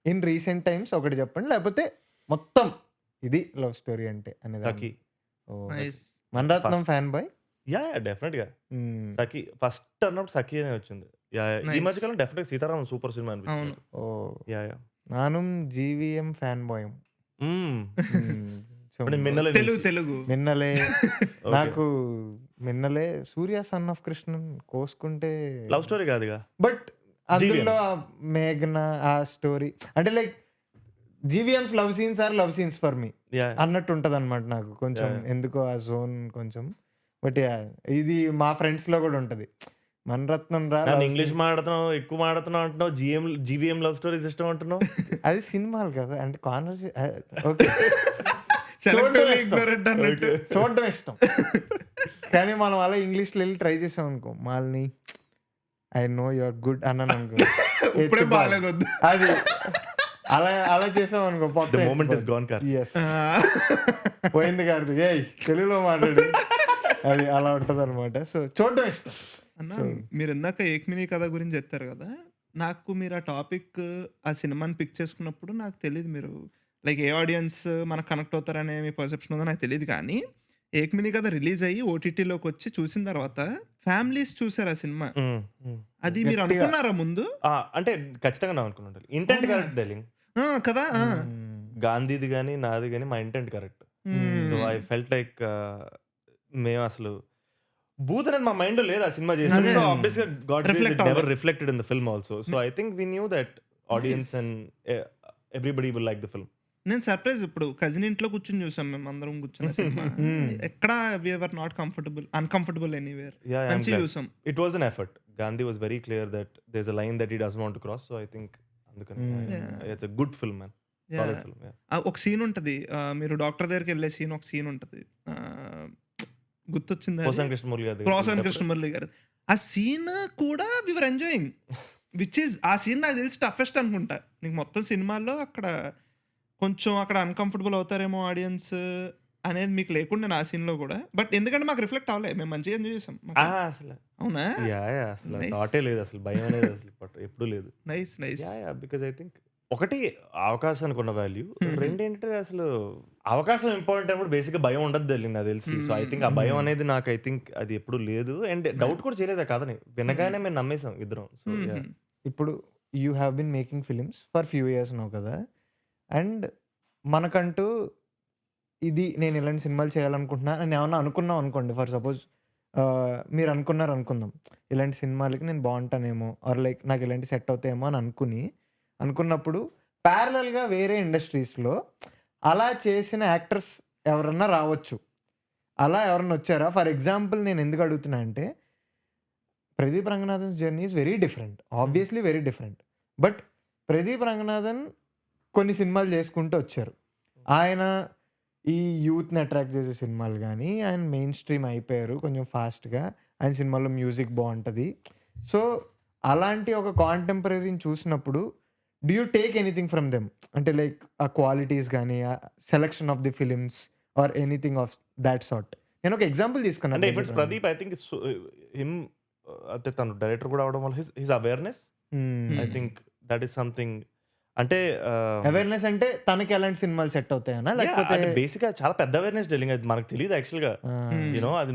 in recent times ఒకటి చెప్పండి, లేకపోతే మొత్తం ఇది లవ్ స్టోరీ అంటే అనేది. Mani Ratnam fan boy? Yeah definite గా సఖి ఫస్ట్ అన్నప్పుడు సఖి అనే వచ్చింది. ఈ మధ్యకాలం డెఫినెట్ గా సీతారామం సూపర్ సినిమా అనిపిస్తుంది. యా నాను జీవీఎం ఫ్యాన్ బాయ్. తెలుగు మిన్నలే నాకు మిన్నలే సూర్య సన్ ఆఫ్ కృష్ణన్ కోసుకుంటే లవ్ స్టోరీ కాదుగా, బట్ అందులో మేఘన ఆ స్టోరీ అంటే like GVM's love scenes are love scenes for me అన్నట్టు ఉంటది అనమాట నాకు కొంచెం. ఎందుకో ఆ జోన్ కొంచెం. బట్ ఇది మా ఫ్రెండ్స్ లో కూడా ఉంటది. మణిరత్నం రా ఇంగ్లీష్ మాడుతున్నావు, ఎక్కువ మాడుతున్నావు అంటున్నావు, జీవీఎం లవ్ స్టోరీస్ ఇష్టం అంటున్నావు. అది సినిమాలు కదా, అంటే కాన్వర్సేషన్. ఓకే, చూడడం ఇష్టం కానీ మనం అలా ఇంగ్లీష్లో వెళ్ళి ట్రై చేసాం అనుకో, మాల్ని ఐ నో యువర్ గుడ్ అన్నాను అనుకో, అది అలా అలా చేసాం అనుకో ద మూమెంట్ ఇస్ గాన్ కార్. ఎస్ పోయింది కార్తీక్, ఏయ్ తెలుగులో మాట్లాడు, అది అలా ఉంటది అనమాట. సో చూడడం ఇష్టం అన్న. మీరు ఇందాక ఏక్మినీ కథ గురించి చెప్తారు కదా, నాకు మీరు ఆ టాపిక్ ఆ సినిమాని పిక్ చేసుకున్నప్పుడు నాకు తెలియదు మీరు లైక్ ఏ ఆడియన్స్ మనకు కనెక్ట్ అవుతారనే మీ పర్సెప్షన్ ఉందో నాకు తెలియదు. కానీ ఏక్మినీ కథ రిలీజ్ అయ్యి ఓటీటీలోకి వచ్చి చూసిన తర్వాత ఫ్యామిలీస్ చూసారు ఆ సినిమా. అది మీరు అనుకున్నారా ముందు? అంటే ఖచ్చితంగా నా అనుకున్నాను. ఇంటెంట్ కరెక్ట్ డెలింగ్ కదా. గాంధీది కానీ నాది కానీ మా intent correct. So I felt like మేము అసలు బూత్ అనేది మా మైండ్ లో లేదు ఆ సినిమా చేసిన. సో ఆబ్వియస్గా god never reflected in the film also. So I think we knew that audience and everybody will like the film. నేను సర్ప్రైజ్ ఇప్పుడు కజిన్ ఇంట్లో కూర్చొని చూసాం మేము అందరం కూర్చున్న సినిమా. ఎక్కడ we were not uncomfortable anywhere. మంచిగా చూసాం. It was an effort. Gandhi was very clear that there is a line that he doesn't want to cross. So I think అందుకని it's a good film man. Solid film. ఒక scene ఉంటది, మీరు doctor దగ్గరికి వెళ్ళే scene, ఒక scene ఉంటది, గుర్తొచ్చింది, పోసాని కృష్ణమురళి గారు. ఆ సీన్ కూడా వి వర్ ఎంజాయింగ్, విచ్ ఈస్ ఆ సీన్ నాకు తెలిసి టఫెస్ట్ అనుకుంటా నీకు మొత్తం సినిమాల్లో. అక్కడ కొంచెం అక్కడ అన్కంఫర్టబుల్ అవుతారేమో ఆడియన్స్ అనేది మీకు లేకుండా ఆ సీన్ లో కూడా. బట్ ఎందుకంటే మాకు రిఫ్లెక్ట్ అవ్వలేదు, మేము మంచిగా ఎంజాయ్ చేసాం. అసలు అవునా? అసలు థాటే లేదు, అసలు భయం అనేది అసలు ఎప్పుడు లేదు. Nice nice. Because I think ఒకటి అవకాశానికి ఉన్న వాల్యూ, రెండేంటంటే అసలు అవకాశం ఇంపార్టెంట్ అన్నప్పుడు బేసిక్గా భయం ఉండదు తెలియదు నాకు తెలిసి. సో ఐ థింక్ ఆ భయం అనేది నాకు ఐ థింక్ అది ఎప్పుడు లేదు. అండ్ డౌట్ కూడా చేయలేదు కథని, వినగానే మేము నమ్మేసాం ఇద్దరం. సో ఇప్పుడు you have been making films for few years now కదా, అండ్ మనకంటూ ఇది నేను ఇలాంటి సినిమాలు చేయాలనుకుంటున్నా అని ఏమన్నా అనుకున్నాం అనుకోండి. ఫర్ సపోజ్ మీరు అనుకుందాం ఇలాంటి సినిమాలకి నేను బాగుంటానేమో, ఆర్ లైక్ నాకు ఇలాంటి సెట్ అవుతాయేమో అని అనుకున్నప్పుడు ప్యారలల్గా వేరే ఇండస్ట్రీస్లో అలా చేసిన యాక్టర్స్ ఎవరన్నా రావచ్చు. అలా ఎవరన్నా వచ్చారా? ఫర్ ఎగ్జాంపుల్ నేను ఎందుకు అడుగుతున్నా అంటే, Pradeep Ranganathan journey is very different, obviously very different. But Pradeep Ranganathan కొన్ని సినిమాలు చేసుకుంటూ వచ్చారు. ఆయన ఈ యూత్ని అట్రాక్ట్ చేసే సినిమాలు కానీ, ఆయన మెయిన్ స్ట్రీమ్ అయిపోయారు కొంచెం ఫాస్ట్గా. ఆయన సినిమాలో మ్యూజిక్ బాగుంటుంది. సో అలాంటి ఒక కాంటెంపరీని చూసినప్పుడు do you take anything from them? అంటే లైక్ ఆ క్వాలిటీస్ కానీ, ఆ selection of the films or anything of that sort. నేను ఒక ఎగ్జాంపుల్ తీసుకున్నాను. ప్రదీప్ ఐ థింక్ హిమ్, అంటే తను డైరెక్టర్ కూడా అవడం వల్ల his awareness, I think that is something. అంటే అవేర్నెస్ అంటే తనకి ఎలాంటి సినిమాలు సెట్ అవుతాయనా, లేకపోతే బేసిక్ గా చాలా పెద్ద అవేర్నెస్ డెలింగ్. అది మనకు తెలియదు యాక్చువల్ గా. యూనో అది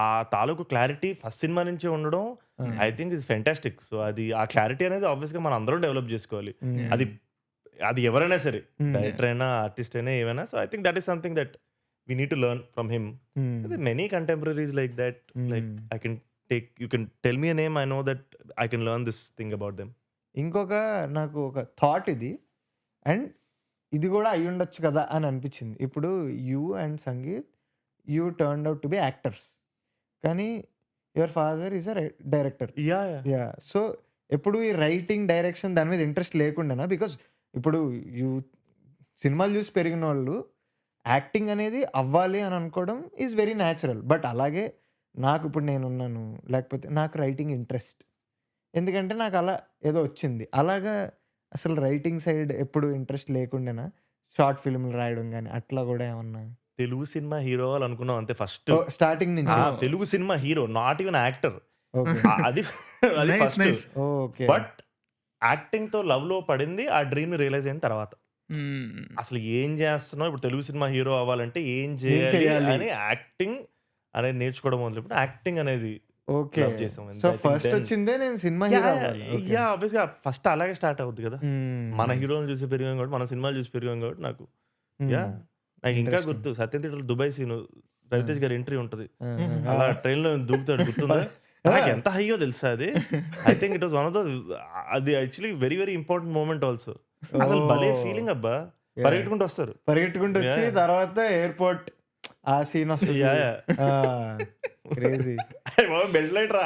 ఆ తాలూకు క్లారిటీ ఫస్ట్ సినిమా నుంచి ఉండడం I think is fantastic. So అది ఆ క్లారిటీ అనేది ఆబ్వియస్ గా మనం అందరం డెవలప్ చేసుకోవాలి. అది ఎవరైనా సరే, డైరెక్టర్ అయినా ఆర్టిస్ట్ అయినా ఏమైనా. So I think that is something that we need to learn from him. Many contemporaries like that, like I can take, you can tell me a name, I know that I can learn this thing about them. ఇంకొక నాకు ఒక thought ఇది, and ఇది కూడా అయి ఉండొచ్చు కదా అని అనిపించింది. ఇప్పుడు you and Sangeeth, you turned out to be actors, కానీ your father is a director. Yeah. So ఎప్పుడు ఈ రైటింగ్, డైరెక్షన్ దాని మీద ఇంట్రెస్ట్ లేకుండానా? బికాజ్ ఇప్పుడు యూ సినిమాలు చూసి పెరిగిన వాళ్ళు యాక్టింగ్ అనేది అవ్వాలి అని అనుకోవడం ఈజ్ వెరీ న్యాచురల్. బట్ అలాగే నాకు ఇప్పుడు నేనున్నాను, లేకపోతే నాకు రైటింగ్ ఇంట్రెస్ట్, ఎందుకంటే నాకు అలా ఏదో వచ్చింది. అలాగా అసలు రైటింగ్ సైడ్ ఎప్పుడు ఇంట్రెస్ట్ లేకుండానా? షార్ట్ ఫిల్మ్లు రాయడం కానీ అట్లా కూడా ఏమన్నా? తెలుగు సినిమా హీరో అనుకున్నాం అంతే ఫస్ట్ స్టార్టింగ్ నుంచి. Telugu cinema hero, not even actor. అది ఫస్ట్. బట్ యాక్టింగ్ తో లవ్ లో పడింది, ఆ డ్రీమ్ ని రియలైజ్ అయిన తర్వాత అసలు ఏం చేస్తున్నావు ఇప్పుడు తెలుగు సినిమా హీరో అవ్వాలంటే ఏం చేయాలి అని యాక్టింగ్ అనేది నేర్చుకోవడం మొదలు. యాక్టింగ్ అనేది ఓకే. సో ఫస్ట్ వచ్చిందే నేను సినిమా హీరో అవ్వాలి. యా, ఆబ్వియస్గా ఫస్ట్ అలాగే స్టార్ట్ అవుద్ది కదా. మన హీరోని చూసి పెరిగాం కాబట్టి, మన సినిమాలు చూసి పెరిగాం కాబట్టి నాకు నాకు ఇంకా గుర్తు సత్యం థియేటర్ దుబాయ్ సీన్, రవితేజ్ గారి ఎంట్రీ ఉంటది, అలా ట్రైన్ లో దూకుతాడు, గుర్తుందా? నాకు ఎంత హైయో తెలుసా అది. I think it was one of the, అది actually very very important moment also. అసలు భలే ఫీలింగ్ అబ్బా. పరిగెట్టుకుంటూ వస్తారు, పరిగెట్టుకుంటూ వచ్చి తర్వాత ఎయిర్పోర్ట్ ఆ సీన్ వస్తుంది. క్రేజీ. బెల్ట్ లైట్ రా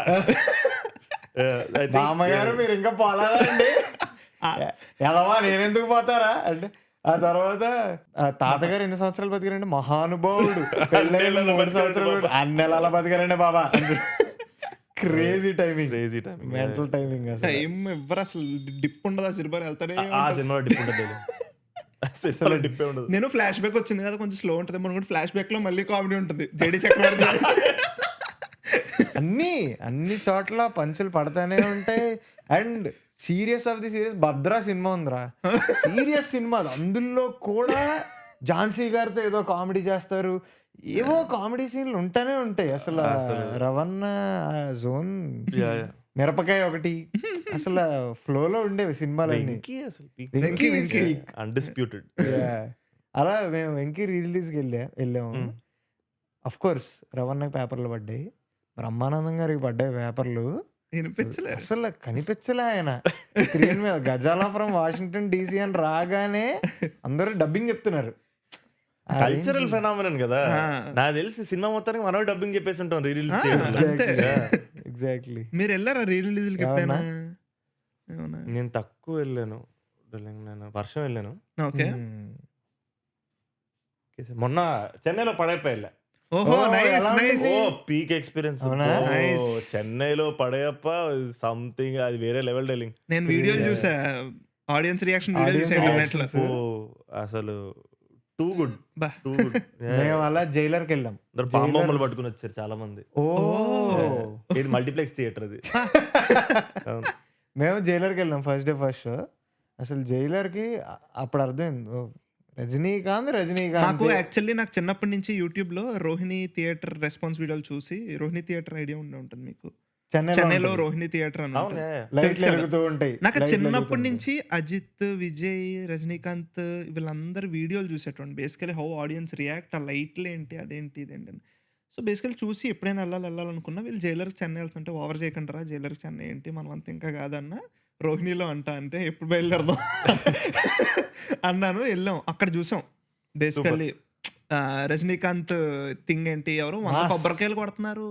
మామగారు, మీరు ఇంకా పోలాలండి ఎదవా, నేనెందుకు పోతారా అంటే. ఆ తర్వాత తాతగారు ఎన్ని సంవత్సరాలు బతికారండి, మహానుభావుడు, 3 సంవత్సరాలు, అన్ని నెలల బతికారండి బాబా. Crazy timing, crazy time. Mental timing అసలు. టైం ఎవ్వరు అసలు డిప్ ఉండదు ఆ సినిమా వెళ్తానే ఆ సినిమా డిప్ ఉండదు, సినిమాలో డిప్పే ఉండదు. నేను ఫ్లాష్ బ్యాక్ వచ్చింది కదా కొంచెం స్లో ఉంటుంది మనం కూడా ఫ్లాష్ బ్యాక్ లో మళ్ళీ కామెడీ ఉంటుంది జేడి చక్రవర్తి అన్ని చోట్ల పంచులు పడతానే ఉంటాయి. And serious of the serious Bhadra cinema ఉందిరా, సీరియస్ సినిమా అది. అందులో కూడా ఝాన్సీ గారితో ఏదో కామెడీ చేస్తారు, ఏవో కామెడీ సీన్లు ఉంటానే ఉంటాయి. అసలు రవణ జోన్, మిరపకాయ ఒకటి, అసలు ఫ్లోలో ఉండేవి సినిమాలన్నీ. అన్డిస్ప్యూటెడ్. అలా మేము వెంకీ రిలీజ్కి వెళ్ళాము. అఫ్ కోర్స్ రవణకి పేపర్లు పడ్డాయి, బ్రహ్మానందం గారికి పడ్డాయి పేపర్లు. అసలు కనిపించలే ఆయన స్క్రీన్ మీద. గజాలా ఫ్రమ్ వాషింగ్టన్ డీసీ అని రాగానే అందరూ డబ్బింగ్ చెప్తున్నారు. కల్చరల్ ఫెనామినన్ కదా. నాకు తెలిసి సినిమా మొత్తానికి మనం డబ్బింగ్ చెప్పేసి ఉంటాం రీ రిలీజ్. ఎగ్జాక్ట్లీ. మీరు వెళ్ళారా రీ రిలీజ్? నేను తక్కువ వెళ్ళాను, నేను వర్షం వెళ్ళాను. ఓకే, మొన్న చెన్నైలో పడైపోయి వెళ్ళా. ఓహో నైస్ నైస్. ఓ పీక్ ఎక్స్పీరియన్స్ చెన్నైలో పడయప్ప, సంథింగ్ అది వేరే లెవెల్ డెలింగ్. నేను వీడియోలు చూసా, ఆడియన్స్ రియాక్షన్ వీడియో. అసలు టూ గుడ్. మేము అలా జైలర్కి వెళ్ళాం, బాంబొమ్మలు పట్టుకుని వచ్చారు చాలా మంది. ఓ ఇది మల్టీప్లెక్స్ థియేటర్ అది. మేము జైలర్కి వెళ్ళాం ఫస్ట్ డే ఫస్ట్ షో. అసలు జైలర్కి అప్పుడు అర్థమైంది రజనీకాంత్. నాకు యాక్చువల్లీ నాకు చిన్నప్పటి నుంచి యూట్యూబ్ లో రోహిణి థియేటర్ రెస్పాన్స్ వీడియోలు చూసి, రోహిణి థియేటర్ ఐడియా ఉండే ఉంటుంది మీకు, చెన్నైలో రోహిణి థియేటర్ అని ఉంటాయి. నాకు చిన్నప్పటి నుంచి అజిత్, విజయ్, రజనీకాంత్ వీళ్ళందరూ వీడియోలు చూసేటండి. బేసికలీ హౌ ఆడియన్స్ రియాక్ట్, ఆ లైట్లు ఏంటి, అదేంటి ఇదేంటి అని. సో బేసికలీ చూసి ఎప్పుడైనా వెళ్ళాలనుకున్నా, వీళ్ళు జైలర్కి చెన్నై వెళ్తుంటే ఓవర్ చేయకుండా జైలర్కి చెన్నై ఏంటి, మనం అంత ఇంకా కాదన్న రోహిణిలో అంట అంటే ఎప్పుడు బయలుదేరదాం అన్నాను. వెళ్ళాం, అక్కడ చూసాం బేసికల్లీ రజనీకాంత్ థింగ్ ఏంటి, ఎవరు 100 కొబ్బరికాయలు కొడుతున్నారు,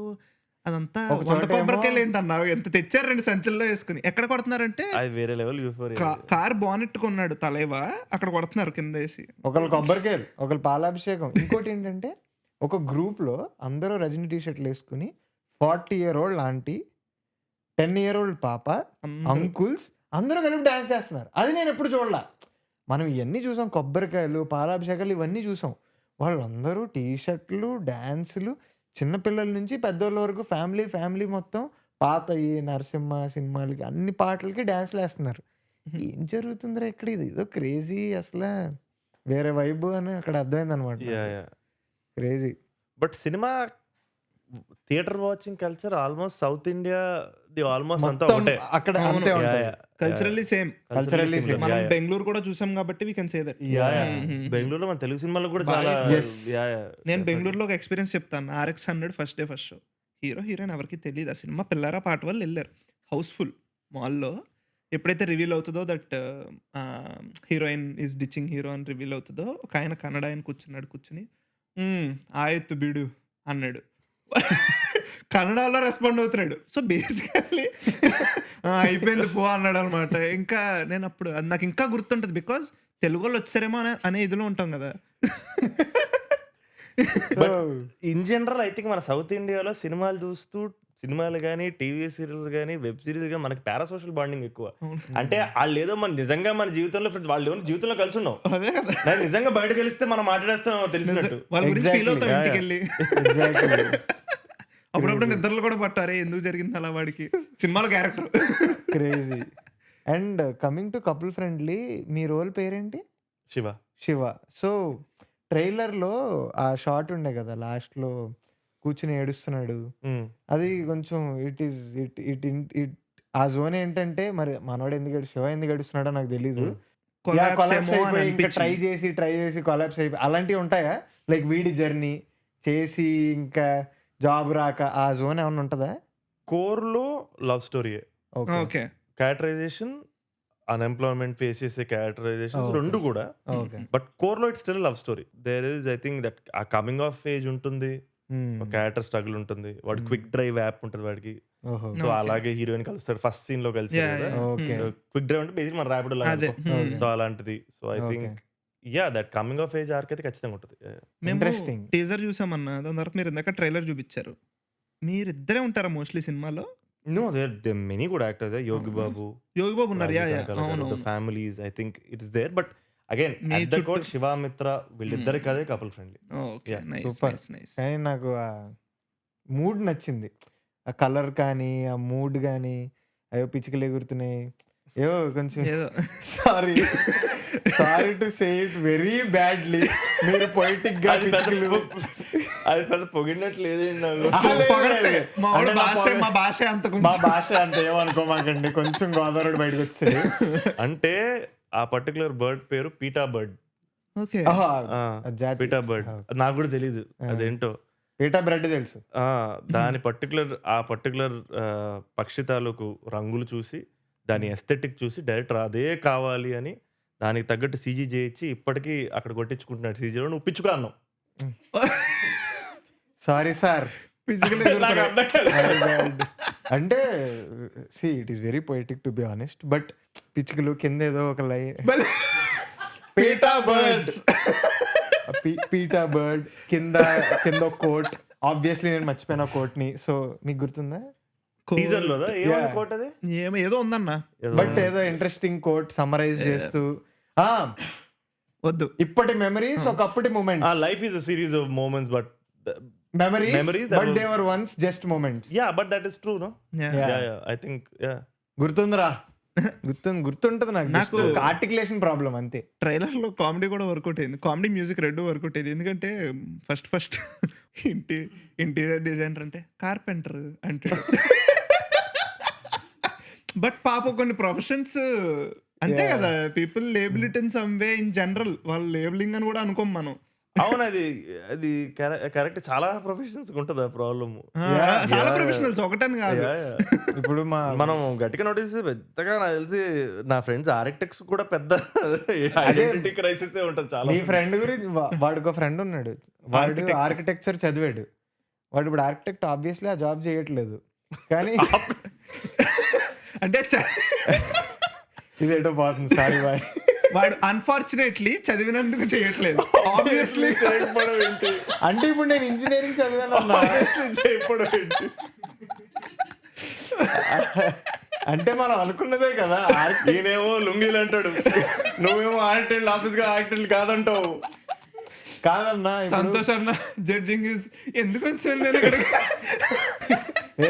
అదంతా 100 కొబ్బరికాయలు ఏంటన్నావు, ఎంత తెచ్చారు 2 సంచుల్లో వేసుకుని. ఎక్కడ కొడుతున్నారంటే వేరే లెవెల్ కార్ బానెట్ కొన్నాడు తలైవా, అక్కడ కొడుతున్నారు కింద వేసి. ఒకళ్ళు కొబ్బరికాయలు, ఒకళ్ళు పాలాభిషేకం. ఇంకోటి ఏంటంటే ఒక గ్రూప్ లో అందరూ రజనీ టీ షర్ట్లు వేసుకుని 40-year-old ఆంటీ, 10-year-old పాప, అంకుల్స్ అందరూ కలిపి డాన్స్ చేస్తున్నారు. అది నేను ఎప్పుడు చూడలా. మనం ఇవన్నీ చూసాం, కొబ్బరికాయలు, పాలాభిషేకాలు ఇవన్నీ చూసాం. వాళ్ళందరూ టీ షర్ట్లు, డాన్సులు, చిన్నపిల్లల నుంచి పెద్దోళ్ళ వరకు ఫ్యామిలీ మొత్తం పాత ఈ నరసింహ సినిమాలకి అన్ని పాటలకి డాన్స్లు వేస్తున్నారు. ఏం జరుగుతుందిరా ఇక్కడ, ఇది ఏదో క్రేజీ, అసలు వేరే వైబ్ అని అక్కడ అర్థమైంది అనమాట. Crazy. But cinema theatre watching culture almost south India the almost అంతా ఒకటే అక్కడ. అంతే ఉంటాయి, కల్చరల్లీ సేమ్. మనం బెంగళూరు కూడా చూసాం కాబట్టి వి కెన్ సే దట్. బెంగళూరులో మన తెలుగు సినిమాలో కూడా చాలా. నేను బెంగళూరులో ఒక ఎక్స్పీరియన్స్ చెప్తాను. RX100 first day first show, hero heroine ఎవరికి తెలియదు. ఆ సినిమా పిల్లారా పాట వాళ్ళు వెళ్ళారు, హౌస్ఫుల్ మాల్లో. ఎప్పుడైతే రివీల్ అవుతుందో దట్ హీరోయిన్ ఈజ్ డిచింగ్ హీరో అని రివీల్ అవుతుందో, ఒక ఆయన కన్నడ ఆయన కూర్చుని ఆయత్తు బిడు అన్నాడు, కన్నడలో రెస్పాండ్ అవుతున్నాడు. సో బేసికల్లీ అయిపోయింది పో అన్నాడు అనమాట. ఇంకా నేను అప్పుడు నాకు ఇంకా గుర్తుంటుంది, బికాజ్ తెలుగు వాళ్ళు వచ్చారేమో అనే ఇదిలో ఉంటాం కదా. ఇన్ జనరల్ ఐ థింక్ మన సౌత్ ఇండియాలో సినిమాలు కానీ, టీవీ సీరియల్స్ కానీ, వెబ్ సిరీస్ కానీ మనకి పారాసోషల్ బాండింగ్ ఎక్కువ. అంటే వాళ్ళు ఏదో నిజంగా మన జీవితంలో వాళ్ళు ఏమో జీవితంలో కలిసి ఉన్నాం, నిజంగా బయట కలిస్తే మనం మాట్లాడేస్తాం తెలిసినట్టు. అప్పుడప్పుడు నిద్రలు కూడా పట్టారే ఎందుకు జరిగింది అలా వాడికి, సినిమాలో character crazy. And coming to couple friendly, మీ రోల్ పేరేంటి? శివ. సో ట్రైలర్లో ఆ షార్ట్ ఉండే కదా లాస్ట్ లో కూర్చుని ఏడుస్తున్నాడు, అది కొంచెం ఇట్ ఆ జోన్ ఏంటంటే మరి మనోడు శివ ఎందుకు ఏడుస్తున్నాడో నాకు తెలీదు. ట్రై చేసి కొలాప్స్ అయిపోయి అలాంటివి ఉంటాయా? లైక్ వీడి జర్నీ చేసి ఇంకా జాబ్ రాక ఆ జోన్ ఏమన్నా ఉంటుందా? కోర్లో love story, okay, characterization, unemployment face చేసే క్యారెక్టరైజేషన్ రెండు కూడా. బట్ కోర్ లో it's still love story. There is I think that a coming of age ఉంటుంది, క్యారెక్టర్ స్ట్రగుల్ ఉంటుంది, వాడు క్విక్ డ్రైవ్ యాప్ ఉంటుంది వాడికి. సో అలాగే హీరోయిన్ కలుస్తాడు ఫస్ట్ సీన్ లో కలిసి. క్విక్ డ్రైవ్ అంటే బేసిక్ మన ర్యాపిడ్ లాగా, సో అలాంటిది. So I think that coming of age arc అయితే ఖచ్చితంగా ఉంటుంది. ఇంట్రెస్టింగ్. టీజర్ చూసామన్నా, దాని తర్వాత మీరు ఇందాక ట్రైలర్ చూపించారు. మీరిద్దరే ఉంటారా మోస్ట్లీ సినిమాలో? No, there are many good actors. Yogi Babu, యోగి బాబు ఉన్నారు. యా Rajesh యా Kanakalagaru, అవును the families. I think it is there. But again, me at the చుట్టూ- core, Shiva Mitra వీళ్ళిద్దరికి అదే couple friendly. Okay Yeah, nice super. Nice nice. కానీ నాకు ఆ mood నచ్చింది. ఆ కలర్ కానీ ఆ మూడ్ కానీ అయ్యో పిచ్చుకలు ఎగురుతున్నాయి ఏవో కొంచెం ఏదో sorry to say it very badly. మీరు పొయిటిక్ గా అది పెద్ద పిచ్చుకలు అది పెద్ద పొగిడినట్లు లేదండి నాకు. పొగడితే మా వాడు అంటే నా భాష పొగ- మా భాష అంత మా కొంచెం భాష అంత ఏమనుకోమాకండి, కొంచెం గోదావరి బయటకు వచ్చేది. అంటే ఆ పర్టికులర్ బర్డ్ పేరు పీటా బర్డ్. ఓకే. జాతి పీటా బర్డ్ నాకు కూడా తెలీదు అదేంటో. పీటా బ్రెడ్ తెలుసు. దాని ఆ పర్టికులర్ పక్షి తాలూకు రంగులు చూసి దాని ఎస్థెటిక్ చూసి డైరెక్టర్ అదే కావాలి అని దానికి తగ్గట్టు సీజీ చేయించి ఇప్పటికీ అక్కడ కొట్టించుకుంటున్నాడు సీజీలో. నువ్వు పిచ్చుగా అన్నావు. Sorry sir. ఫిజికల్ నాకు అర్థం కాలేదు. అంటే see it is very poetic to be honest, but పిచ్చుకలు కింద ఏదో ఒక line PETA birds PETA bird కింద ఒక కోట్. ఆబ్వియస్లీ నేను మర్చిపోయిన కోట్ ని. సో మీకు గుర్తుందా టీజర్ లో Yeah. కోట్ అది ఏదో ఉందన్న. బట్ ఏదో ఇంట్రెస్టింగ్ కోట్ సమ్మరైజ్ చేస్తూ వద్దు. ఇప్పటి మెమరీస్ ఒకప్పటి moments. Life is a series of moments but memories memories that but were- they were once just moments. Yeah but that is true no. Yeah. Yeah. I think yeah గుర్తుందిరా గుర్తుంటది నాకు. నాకు- articulation problem అంతే. Trailer లో comedy కూడా work out అయింది. Comedy music రెండు work out అయింది. ఎందుకంటే ఫస్ట్ ఇంటీరియర్ డిజైనర్ అంటే కార్పెంటర్ అంటే బట్ పాప కొన్ని ప్రొఫెషన్స్ అంతే Yeah. కదా. People label it in some way in general. వాళ్ళు లేబులింగ్ అని కూడా అనుకోం మనం. అవును అది కరెక్ట్. చాలా ప్రొఫెషనల్స్ ఉంటుంది ఆ ప్రాబ్లమ్. చాలా Yeah. ప్రొఫెషనల్స్ ఒకటని కాదు. ఇప్పుడు మనం గట్టిగా నోటీస్ పెద్దగా నాకు తెలిసి నా ఫ్రెండ్స్ ఆర్కిటెక్ట్స్ కూడా పెద్ద ఐడెంటిటీ క్రైసిస్ ఉంటుంది చాలా. మీ ఫ్రెండ్ గురించి వాడికి ఒక ఫ్రెండ్ ఉన్నాడు. వాడు ఆర్కిటెక్చర్ చదివాడు. వాడు ఇప్పుడు ఆర్కిటెక్ట్ ఆబ్వియస్లీ ఆ జాబ్ చేయట్లేదు. కానీ అంటే ఇదేటో పోతుంది. Sorry boy. వాడు అన్ఫార్చునేట్లీ చదివినందుకు చేయట్లేదు. ఆబ్వియస్లీ అంటే ఇప్పుడు నేను ఇంజనీరింగ్ చదివాను అన్నా. అంటే మనం అనుకున్నదే కదా. ఈయనేమో లుంగీలు అంటాడు, నువ్వేమో ఆర్కిటెక్ట్ ఆఫీస్ గా ఆర్కిటెక్ట్ కాదంటావు. కాదన్నా సంతోష్ అన్న జడ్జింగ్ ఇస్ ఎందుకు వచ్చాను నేను ఇక్కడికి?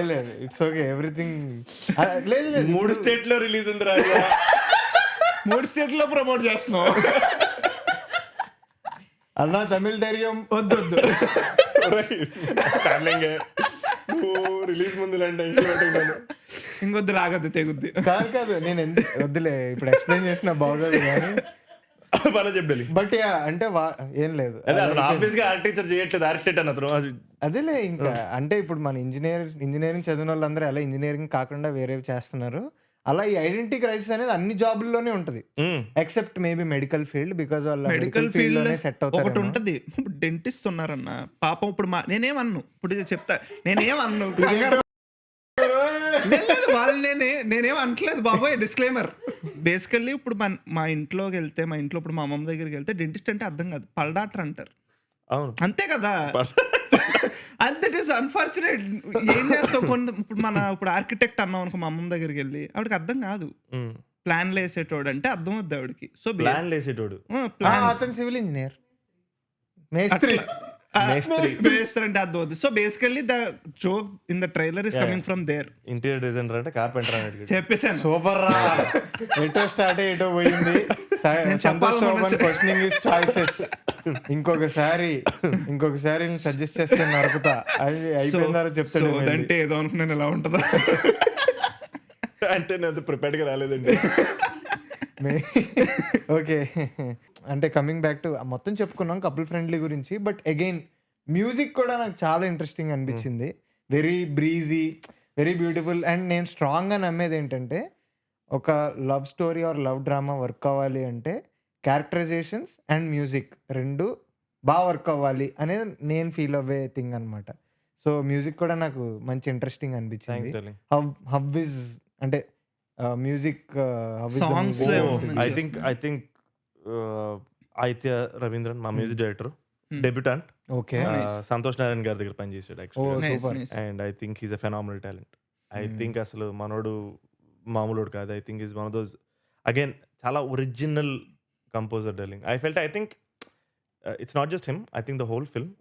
లేదు ఇట్స్ ఓకే ఎవ్రీథింగ్. లేదు లేదు 3 స్టేట్ లో రిలీజ్ ఉంది రా. 3 స్టేట్ లో ప్రమోట్ చేస్తున్నావు. అన్నా తమిళ ధైర్యం వద్దు రిలీజ్ ముందు ఇంకొద్దు లాగద్దు తెగుద్ది. కాదు నేను వద్దులే ఇప్పుడు ఎక్స్ప్లెయిన్ చేసిన బాగోదు కానీ. బాగా చెప్పాలి. బట్ అంటే ఏం లేదు. ఆఫీస్ గా ఆర్కిటెక్చర్ చేయట్లేదు, ఆర్కిటెక్ట్ అన్న అతను. అదేలే ఇంకా అంటే ఇప్పుడు మన ఇంజనీరింగ్ చదివిన వాళ్ళందరూ ఎలా ఇంజనీరింగ్ కాకుండా వేరేవి చేస్తున్నారు. అలా ఈ ఐడెంటిటీ క్రైసిస్ అనేది అన్ని జాబుల్లోనే ఉంటది except maybe medical field. Because వాళ్ళ మెడికల్ ఫీల్డ్ లోనే సెట్ ఒకటి అవుతారు. ఉంటది. ఇప్పుడు డెంటిస్ట్ ఉన్నారన్న పాపం. ఇప్పుడు నేనేమన్ను ఇప్పుడు చెప్తా. నేనేమన్ను వాళ్ళు నేనేం అనట్లేదు బాబోయ్. డిస్క్లైమర్. బేసికల్లీ ఇప్పుడు మా ఇంట్లోకి వెళ్తే మా ఇంట్లో ఇప్పుడు మా అమ్మమ్మ దగ్గరికి వెళ్తే డెంటిస్ట్ అంటే అర్థం కాదు, పళ్ళ డాక్టర్ అంటారు. అవును అంతే కదా. And that is unfortunate. ఏం చేస్తావు కొన్ని ఇప్పుడు ఆర్కిటెక్ట్ అన్నాం అనుకో మా అమ్మమ్మ దగ్గరికి వెళ్ళి ఆవిడకి అర్థం కాదు. ప్లాన్లు వేసేటోడు అంటే అర్థం అవుద్ది ఆవిడకి. సో ప్లాన్ వేసేటోడు అతను సివిల్ ఇంజనీర్ మేస్త్రి అంటే అర్థం అవుద్ది. So basically the joke in the trailer is coming from there. Interior designer అంటే కార్పెంటర్ అనేది చెప్పేసాను. సూపర్ రా. ఎటో స్టార్ట్ ఎటో పోయింది. Santosh Shobhan questioning his choices. ఇంకొకసారి సజెస్ట్ చేస్తే నరుకుతా. అది అయిపోయిందారో చెప్తాడు అంటే ఏదో అనుకున్నాను ఎలా ఉంటుందా అంటే నేను ప్రిపేర్డ్ గా రాలేదండి. ఓకే అంటే కమింగ్ బ్యాక్ టు మొత్తం చెప్పుకున్నాం కపుల్ ఫ్రెండ్లీ గురించి. బట్ అగైన్ మ్యూజిక్ కూడా నాకు చాలా ఇంట్రెస్టింగ్ అనిపించింది. Very breezy, very beautiful. And నేను స్ట్రాంగ్గా నమ్మేది ఏంటంటే ఒక love story or love drama work అవ్వాలి అంటే క్యారెక్టరైజేషన్స్ అండ్ మ్యూజిక్ రెండు బాగా వర్క్ అవ్వాలి అనేది నేను ఫీల్ అవ్వే థింగ్ అనమాట. సో మ్యూజిక్ కూడా నాకు మంచి ఇంట్రెస్టింగ్ అనిపించింది. హవ్ ఇస్ అంటే music songs I think Aditya Ravindran మా music director debutante. Okay Santhosh Narayana గారి దగ్గర పనిచేసాడు actually. Super. And I think he's a phenomenal talent. I think అసలు మనోడు మామూలోడు కాదు. I think is one of those again చాలా original composer darling. I think it's not just him. I think the whole film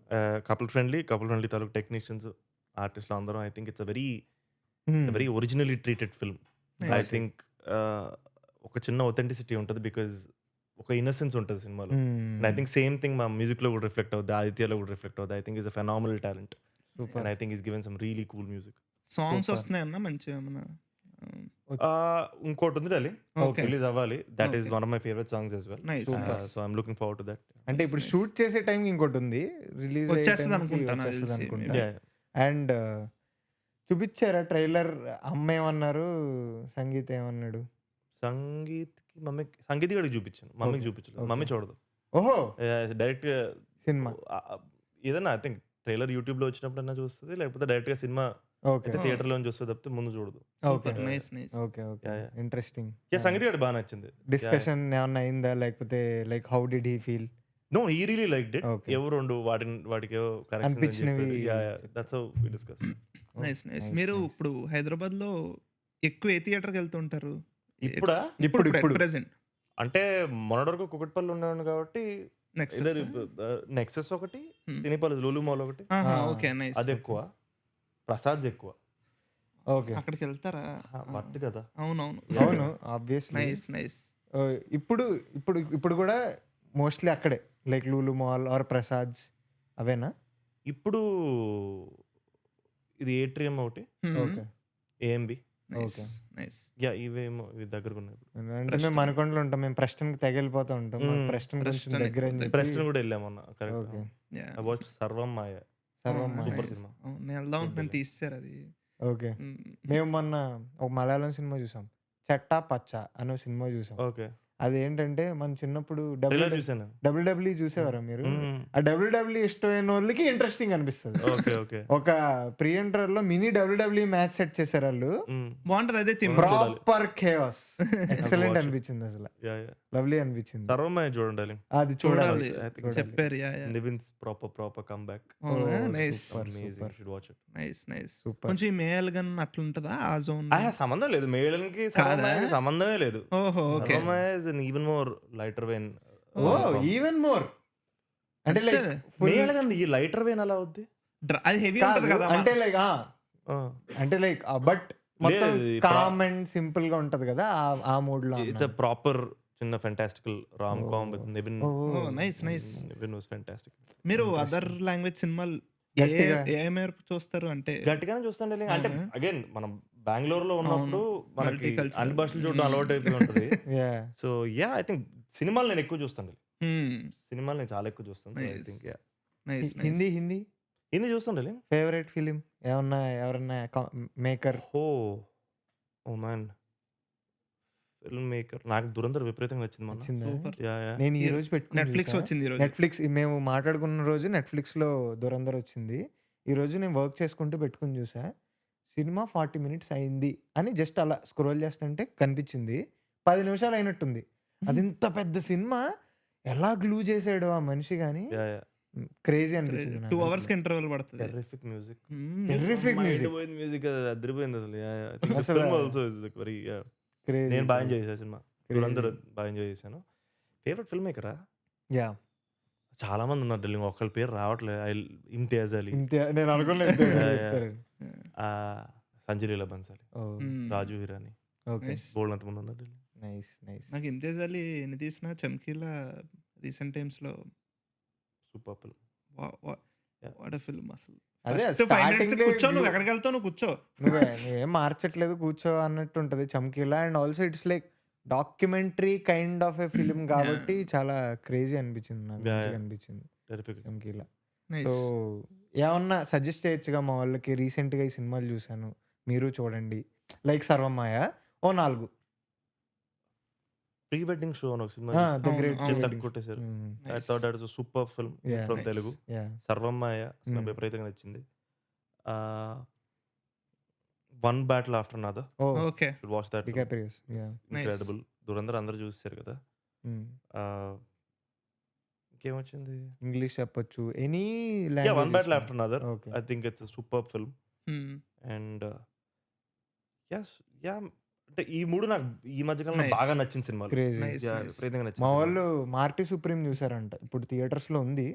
couple friendly తాలూకు technicians, ఆర్టిస్టులు అందరం I think it's very originally treated film. I think ఒక చిన్న authenticity ఉంటుంది because ఒక innocence ఉంటుంది సినిమాలో. And I think same thing మా మ్యూజిక్లో కూడా రిఫ్లెక్ట్ అవుతుంది, ఆదిత్యలో కూడా రిఫ్లెక్ట్ అవుతుంది. I think is a phenomenal talent and I think is given some really cool music. Songs వస్తున్నాయన్నా మంచిగా ఏమన్నా? ఇంకోటి ఉంది డార్లింగ్, Okay. రిలీజ్ అవ్వాలి. That is Okay. One of my favourite songs as well. Nice, nice. So I'm looking forward to that. అంటే ఇప్పుడు shoot చేసే టైంకి ఇంకోటి ఉంది, రిలీజ్ వచ్చేస్తది అనుకుంటా, నాకు తెలిసి. అనుకుంటా. అండ్ చూపించారా ట్రైలర్? అమ్మ ఏమన్నారు, సంగీత్ ఏమన్నాడు? సంగీత్ గడికి చూపించాను, మమ్మీకి చూపించలేదు. Okay. మమ్మీ చూడదు. ఓహో, డైరెక్ట్ సినిమా. ఏదన్నా ఐ థింక్ ట్రైలర్ యూట్యూబ్ లో వచ్చినప్పుడు అన్నా చూస్తుంది, లేకపోతే డైరెక్ట్ గా సినిమా ఓకే థియేటర్ లో చూస్తే తప్పితే ముందు చూడదు. Okay nice nice. Okay okay, Yeah, yeah. Interesting. Sangeeth గడి బాగా నచ్చింది. డిస్కషన్ ఏమన్నా అయిందా, లేకపోతే like how did he feel? No, he really liked it. Okay. ఎవరు రెండు వాటికి అనిపించినవి that's how we discuss. Nice nice. Nice, మీరు nice. ఇప్పుడు హైదరాబాద్ లో ఎక్కువ ఏ థియేటర్కి వెళ్తుంటారు? ఇప్పుడా? ఇప్పుడు. ప్రెసెంట్ అంటే మొన్నటి వరకు కుకట్పల్లి ఉన్నాను కాబట్టి నెక్స్ట్. నెక్సెస్ ఒకటి, Hmm. తినిపల్లి లూలు మాల్ ఒకటి, ఓకే నైస్. అది ఎక్కువ. ప్రసాద్ ఎక్కువ. ఓకే, అక్కడికి వెళ్తారా? వర్త్ కదా. అవునవును అవును ఆబ్వియస్లీ. Nice nice. ఇప్పుడు ఇప్పుడు ఇప్పుడు కూడా మోస్ట్లీ అక్కడే, like Lulu mall or Prasad అవేనా? ఇప్పుడు ఇది ఏట్రియం ఒకటి, okay, AMB, Okay. Nice. Yeah ఇవేమో ఇవి దగ్గరకు ఉన్నాయి. అంటే మేము మనకొండలో ఉంటాం, మేము ప్రెస్టన్ కి తగిలిపోతూ ఉంటాం. ప్రెస్టన్ కొంచెం Preston దగ్గర అని ఎక్కువ. చెప్పి- ప్రెస్టన్ కూడా వెళ్ళామన్నా. కరెక్ట్. ఓకే, ఐ వాచ్ సర్వం మాయ. సర్వం మాయ. Super cinema. నేను వెళ్దాం అనుకుని తీసేశారు అది. ఓకే, మేము మొన్న ఒక మలయాళం సినిమా చూసాం, చట్టా పచ్చ అనే సినిమా చూసాం. ఓకే, అది ఏంటంటే మన చిన్నప్పుడు ట్రైలర్ చూసాను. డబ్ల్యూడబ్ల్యూ చూసేవారా మీరు? మ్మ్. ఆ డబ్ల్యూడబ్ల్యూ ఇష్టమైన వాళ్ళకి ఇంట్రెస్టింగ్ అనిపిస్తుంది. Okay okay. ఒక ప్రీ ఎంటర్ లో మినీ డబ్ల్యూడబ్ల్యూ మ్యాచ్ సెట్ చేశారు వాళ్ళు. మ్మ్. బాగుంటది అదే theme. Proper chaos, excellent watch it. అనిపించింది, అసలు యా యా. లవ్లీ అనిపించింది. సర్వం మాయ చూడండి డార్లింగ్. అది చూడాలి. చూడాలి. I think చెప్పారు. Yeah yeah. Nivin's proper come back. Nice Super, amazing, super. Should watch it. Nice nice. Super. కొంచెం ఈ మేల్ గన్ అట్లుంటదా ఆ జోన్? సంబంధం లేదు, మేళన్కి కాదా? సంబంధమే లేదు. ఓహో okay. Sarvam Maya is an even more lighter vein. Oh even more, అంటే లైక్ మేళన్ ఈ లైటర్ వెయిన్ అలా అవుద్ది. అది హెవీ ఉంటది కదా. అంటే లైక్ అంటే లైక్ బట్ మొత్తం లేదు, ఇది కామ్ అండ్ సింపుల్ గా ఉంటది కదా, ఆ మూడ్ లో. ఇట్స్ అ ప్రాపర్ చిన్న fantastical rom com with Nivin. Nice nice. Nivin was fantastic. మీరు అదర్ లాంగ్వేజ్ సినిమాలు గట్టిగా. ఏ మేర చూస్తారు అంటే? గట్టిగానే చూస్తాను డార్లింగ్. అంటే అవునా? అగైన్ మనం బెంగళూరు లో ఉన్నప్పుడు మనకి Multicultural. అన్ని భాషలు చూడడం అలవాటు అయిపోయి ఉంటుంది. Yeah, so yeah, I think సినిమాలు నేను ఎక్కువ చూస్తాను. Hmm. సినిమాలు నేను చాలా ఎక్కువ చూస్తాను. I Nice. Think yeah. Nice Hindi nice. Hindi Hindi చూస్తాను డార్లింగ్. ఫేవరెట్ ఫిలిం ఏమన్నా, ఎవరన్నా maker? Oh man, film maker నాకు దురంధర్ విపరీతంగా నచ్చింది మొన్న. వచ్చిందా? Super. Yeah yeah. నేను ఈ రోజు పెట్టుకుని నెట్ఫ్లిక్స్ చూసా. వచ్చింది ఈరోజు. నెట్ఫ్లిక్స్ మేము మాట్లాడుకున్న రోజు నెట్ఫ్లిక్స్ లో దురంధర్ వచ్చింది. ఈ రోజు నేను వర్క్ చేసుకుంటూ పెట్టుకుని చూసా. సినిమా 40 minutes అయింది అని జస్ట్ అలా స్క్రోల్ చేస్తుంటే కనిపించింది, 10 నిమిషాలు అయినట్టుంది. అది ఇంత పెద్ద సినిమా ఎలా గ్లూ చేసాడు ఆ మనిషి, కానీ యా యా. క్రేజీ అనిపించింది 2 నాకు hours కి ఇంటర్వల్ పడుతుంది. Terrific music. Terrific music. Music అదిరిపోయింది అసలు. Yeah yeah. దిస్ అసలు- film also is like very crazy. నేను బాగా ఎంజాయ్ చేశాను సినిమా. దురంధర్ బాగా ఎంజాయ్ చేశాను. ఫేవరెట్ ఫిల్మ్ మేకరా యా, చాలా మంది ఉన్నారు డార్లింగ్, ఒకళ్ళ పేరు రావట్లేదు. ఇమ్తియాజ్ అలీ, నేను అనుకోలేదు. సంజయ్ లీలా బన్సాలి, ఓ, రాజు హిరాని, ఓకే, Nice. బోల్డ్ అంత మంది ఉన్నారు డార్లింగ్. Nice nice. నాకు ఇమ్తియాజ్ అలీ ఎన్ని తీసినా చమ్కీలా రీసెంట్ టైమ్స్ లో super film. Yeah. What film అసలు. అదే First 5 minutes starting లో కూర్చో, నువ్వు glue- ఎక్కడికి వెళ్తావు నువ్వు కూర్చో. నువ్వేం మార్చట్లేదు, కూర్చో అన్నట్టు ఉంటది Chamkila. And also it's like documentary kind of a film కాబట్టి చాలా క్రేజీ అనిపించింది నాకు, Yeah, మంచిగా yeah. అనిపించింది టెర్రిఫిక్. చమ్కీలా. Nice. సో ఏమన్నా సజెస్ట్ చేయొచ్చుగా మా వాళ్ళకి? రీసెంట్గా ఈ సినిమాలు చూశాను, మీరు చూడండి. లైక్ సర్వమాయ ఓ 4. ప్రీ వెడ్డింగ్ షో అని ఒక సినిమా ద గ్రేట్ అవును. తగ్గి కొట్టేశారు. I Nice. Thought that is super film Yeah. From Nice. Telugu. Yeah, Sarvam Maya అసలు విపరీతంగా నచ్చింది. One battle after another, oh okay. Should watch that. DiCaprio's. Yeah, incredible. Dhurandhar అందరూ చూసారు కదా. ఇంకేమొచ్చింది? ఇంగ్లీష్ చెప్పొచ్చు, any one battle after another. Okay, I think it's super film. Hmm. And అంటే ఈ 3 నాకు ఈ మధ్య కాలంలో Nice. బాగా నచ్చిన సినిమాలు. క్రేజీ. Nice, nice. విపరీతంగా నచ్చిన మా సినిమాలు. వాళ్ళు మార్టీ సుప్రీం చూసారంట, ఇప్పుడు థియేటర్స్ లో ఉంది,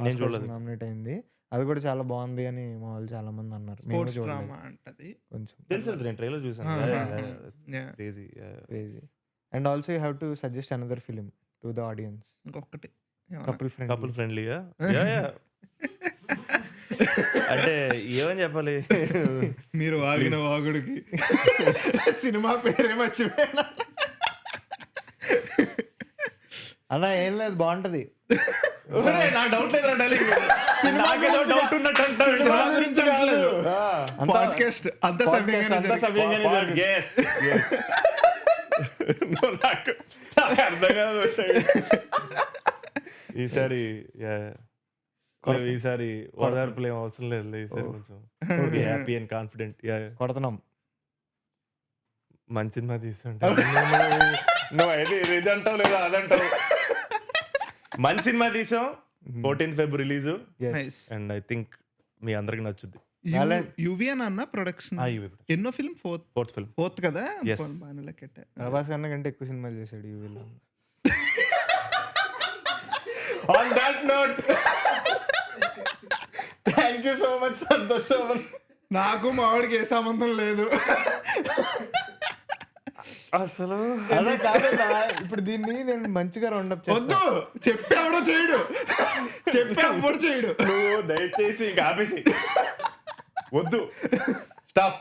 నేను చూడలేదు. నామినేట్ అయింది. అది కూడా చాలా బాగుంది అని మా వాళ్ళు చాలా మంది అన్నారు. మేము స్పోర్ట్స్ చూడలేదు. డ్రామా అంటది. కొంచెం తెలుసు నేను ట్రైలర్ చూసాను. Yeah. Crazy. Crazy. And also you have to suggest another film to the audience. ఇంకొకటి కపుల్ కపుల్ ఫ్రెండ్. ఫ్రెండ్లీగా. అంటే ఏమని చెప్పాలి? మీరు వాగిన వాగుడికి సినిమా పేరే మర్చిపోయినా. అన్నా ఏం లేదు, బాగుంటది. నాకు డౌట్ లేదు. నాకేదో డౌట్ ఉన్నట్టు అంటాడు. సినిమా గురించి అనట్లేదు. అంతా- పాడ్కాస్ట్ అంత podcast అంతా సవ్యంగానే జరిగింది. Yes, yes. నాకు అర్థం కాదు. ఈసారి ఓదార్పులు ఏం అవసరం లేదు. ఈసారి కొంచెం హ్యాపీ అండ్ కాన్ఫిడెంట్. కొడుతున్నాం. మంచి సినిమా తీసుకుంటా. నువ్వు అయితే ఇది అంటావు లేదా అదంటావు. మంచి సినిమా తీసాం. 14th Feb release. Nice. And I think మీ అందరికి నచ్చుద్ది. యువిఎన్ అన్న ప్రొడక్షన్ ఎన్నో ఫిల్మ్? 4th film. ఫోర్త్ కదా. Yes. బాగానే లెక్కెట్టా. ప్రభాస్ అన్న కంటే ఎక్కువ సినిమాలు చేశాడు you will. On that note, thank you so much Santosh. నాకు మావాడికి ఏ సంబంధం లేదు. అసలు అలా కాదన్నా, ఇప్పుడు దీన్ని నేను మంచిగా రౌండప్ వద్దు, చెప్పేవాడో చేయడు, చెప్పేవాడు చేయడు. నువ్వు దయచేసి ఆపేసి వద్దు. Stop.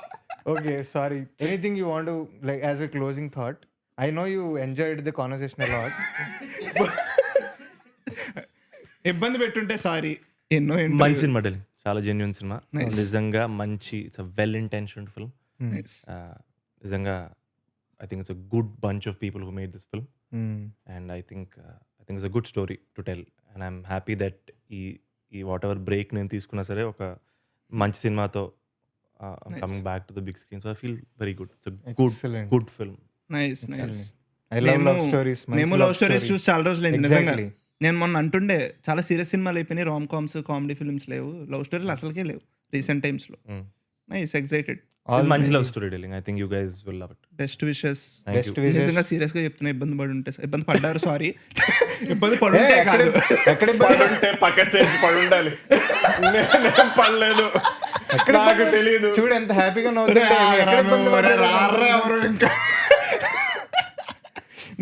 Okay, sorry. Anything you want to like as a closing thought? I know you enjoyed the conversation a lot. ఇబ్బంది పెట్టుంటే సారీ. ఎన్నో మంచి సినిమా డార్లింగ్. చాలా జెన్యున్ సినిమా. నిజంగా మంచి, it's a well intentioned film. నిజంగా I think it's a good bunch of people who made this film. And I think it's a good story to tell. And I'm happy that ఈ whatever break నేను తీసుకున్నా సరే ఒక మంచి సినిమాతో coming back to the big screen. So I feel very good. It's a good film. Nice nice. I love love stories. మేము love stories చూసి చాలా రోజులు అయింది నిజంగా. నేను మొన్న అంటుండే చాలా సీరియస్ సినిమాలు అయిపోయినాయి, రామ్ కామ్స్, కామెడీ ఫిల్మ్స్ లేవు, లవ్ స్టోరీలు అసలుకే లేవు రీసెంట్ టైమ్స్ లో. Nice, excited. మంచి love story telling. I think you guys will love it. Best wishes. నిజంగా సీరియస్ గా చెప్తున్నా, ఇబ్బంది పడి ఉంటే, ఇబ్బంది పడ్డారు, సారీ. ఇబ్బంది పడుంటే కాదు, ఎక్కడ పడుంటే పక్క స్టేజ్ పడి ఉండాలి. నేను పడలేదు, నాకు తెలియదు. చూడు ఎంత హ్యాపీగా ఇంకా.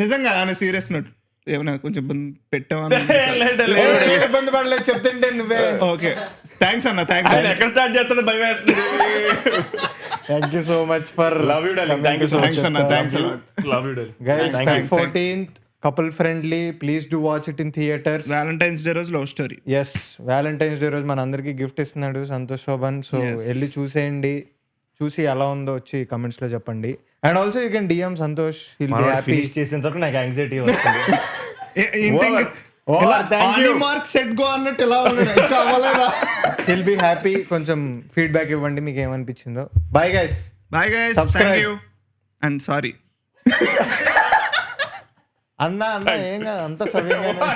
నిజంగా ఆయన సీరియస్ నోట్ ఏమైనా కొంచెం ఇబ్బంది పెట్టావా? ఇబ్బంది పడలేదు చెప్తుంటే నువ్వే. ఓకే, థ్యాంక్స్ అన్న, థ్యాంక్స్. ఎక్కడ స్టార్ట్ చేస్తాడు భయం వేస్తుంది. Thank you so much for love you darling. Thank you so much అన్న, thanks love you darling. Guys 14th couple friendly, please do watch it in theatres. Valentine's day రోజు love story. Yes, Valentine's day రోజు మన అందరికి gift ఇస్తున్నాడు Santosh Shobhan. So వెళ్ళి చూసేయండి, చూసి ఎలా ఉందో వచ్చి కమెంట్స్ లో చెప్పండి. And also you can DM Santosh, hill be happy. Finish చేసిన తర్వాత నాకు యాంగ్జైటీ వస్తుంది. మార్క్ సెట్ గో అన్నట్టు ఇలా ఉన్నాడు. He'll be happy. కొంచెం ఫీడ్బ్యాక్ ఇవ్వండి మీకు ఏమనిపించిందో. Bye guys. Bye guys, thank you and sorry. అన్నా ఏం కాదు, అంత సవ్యంగా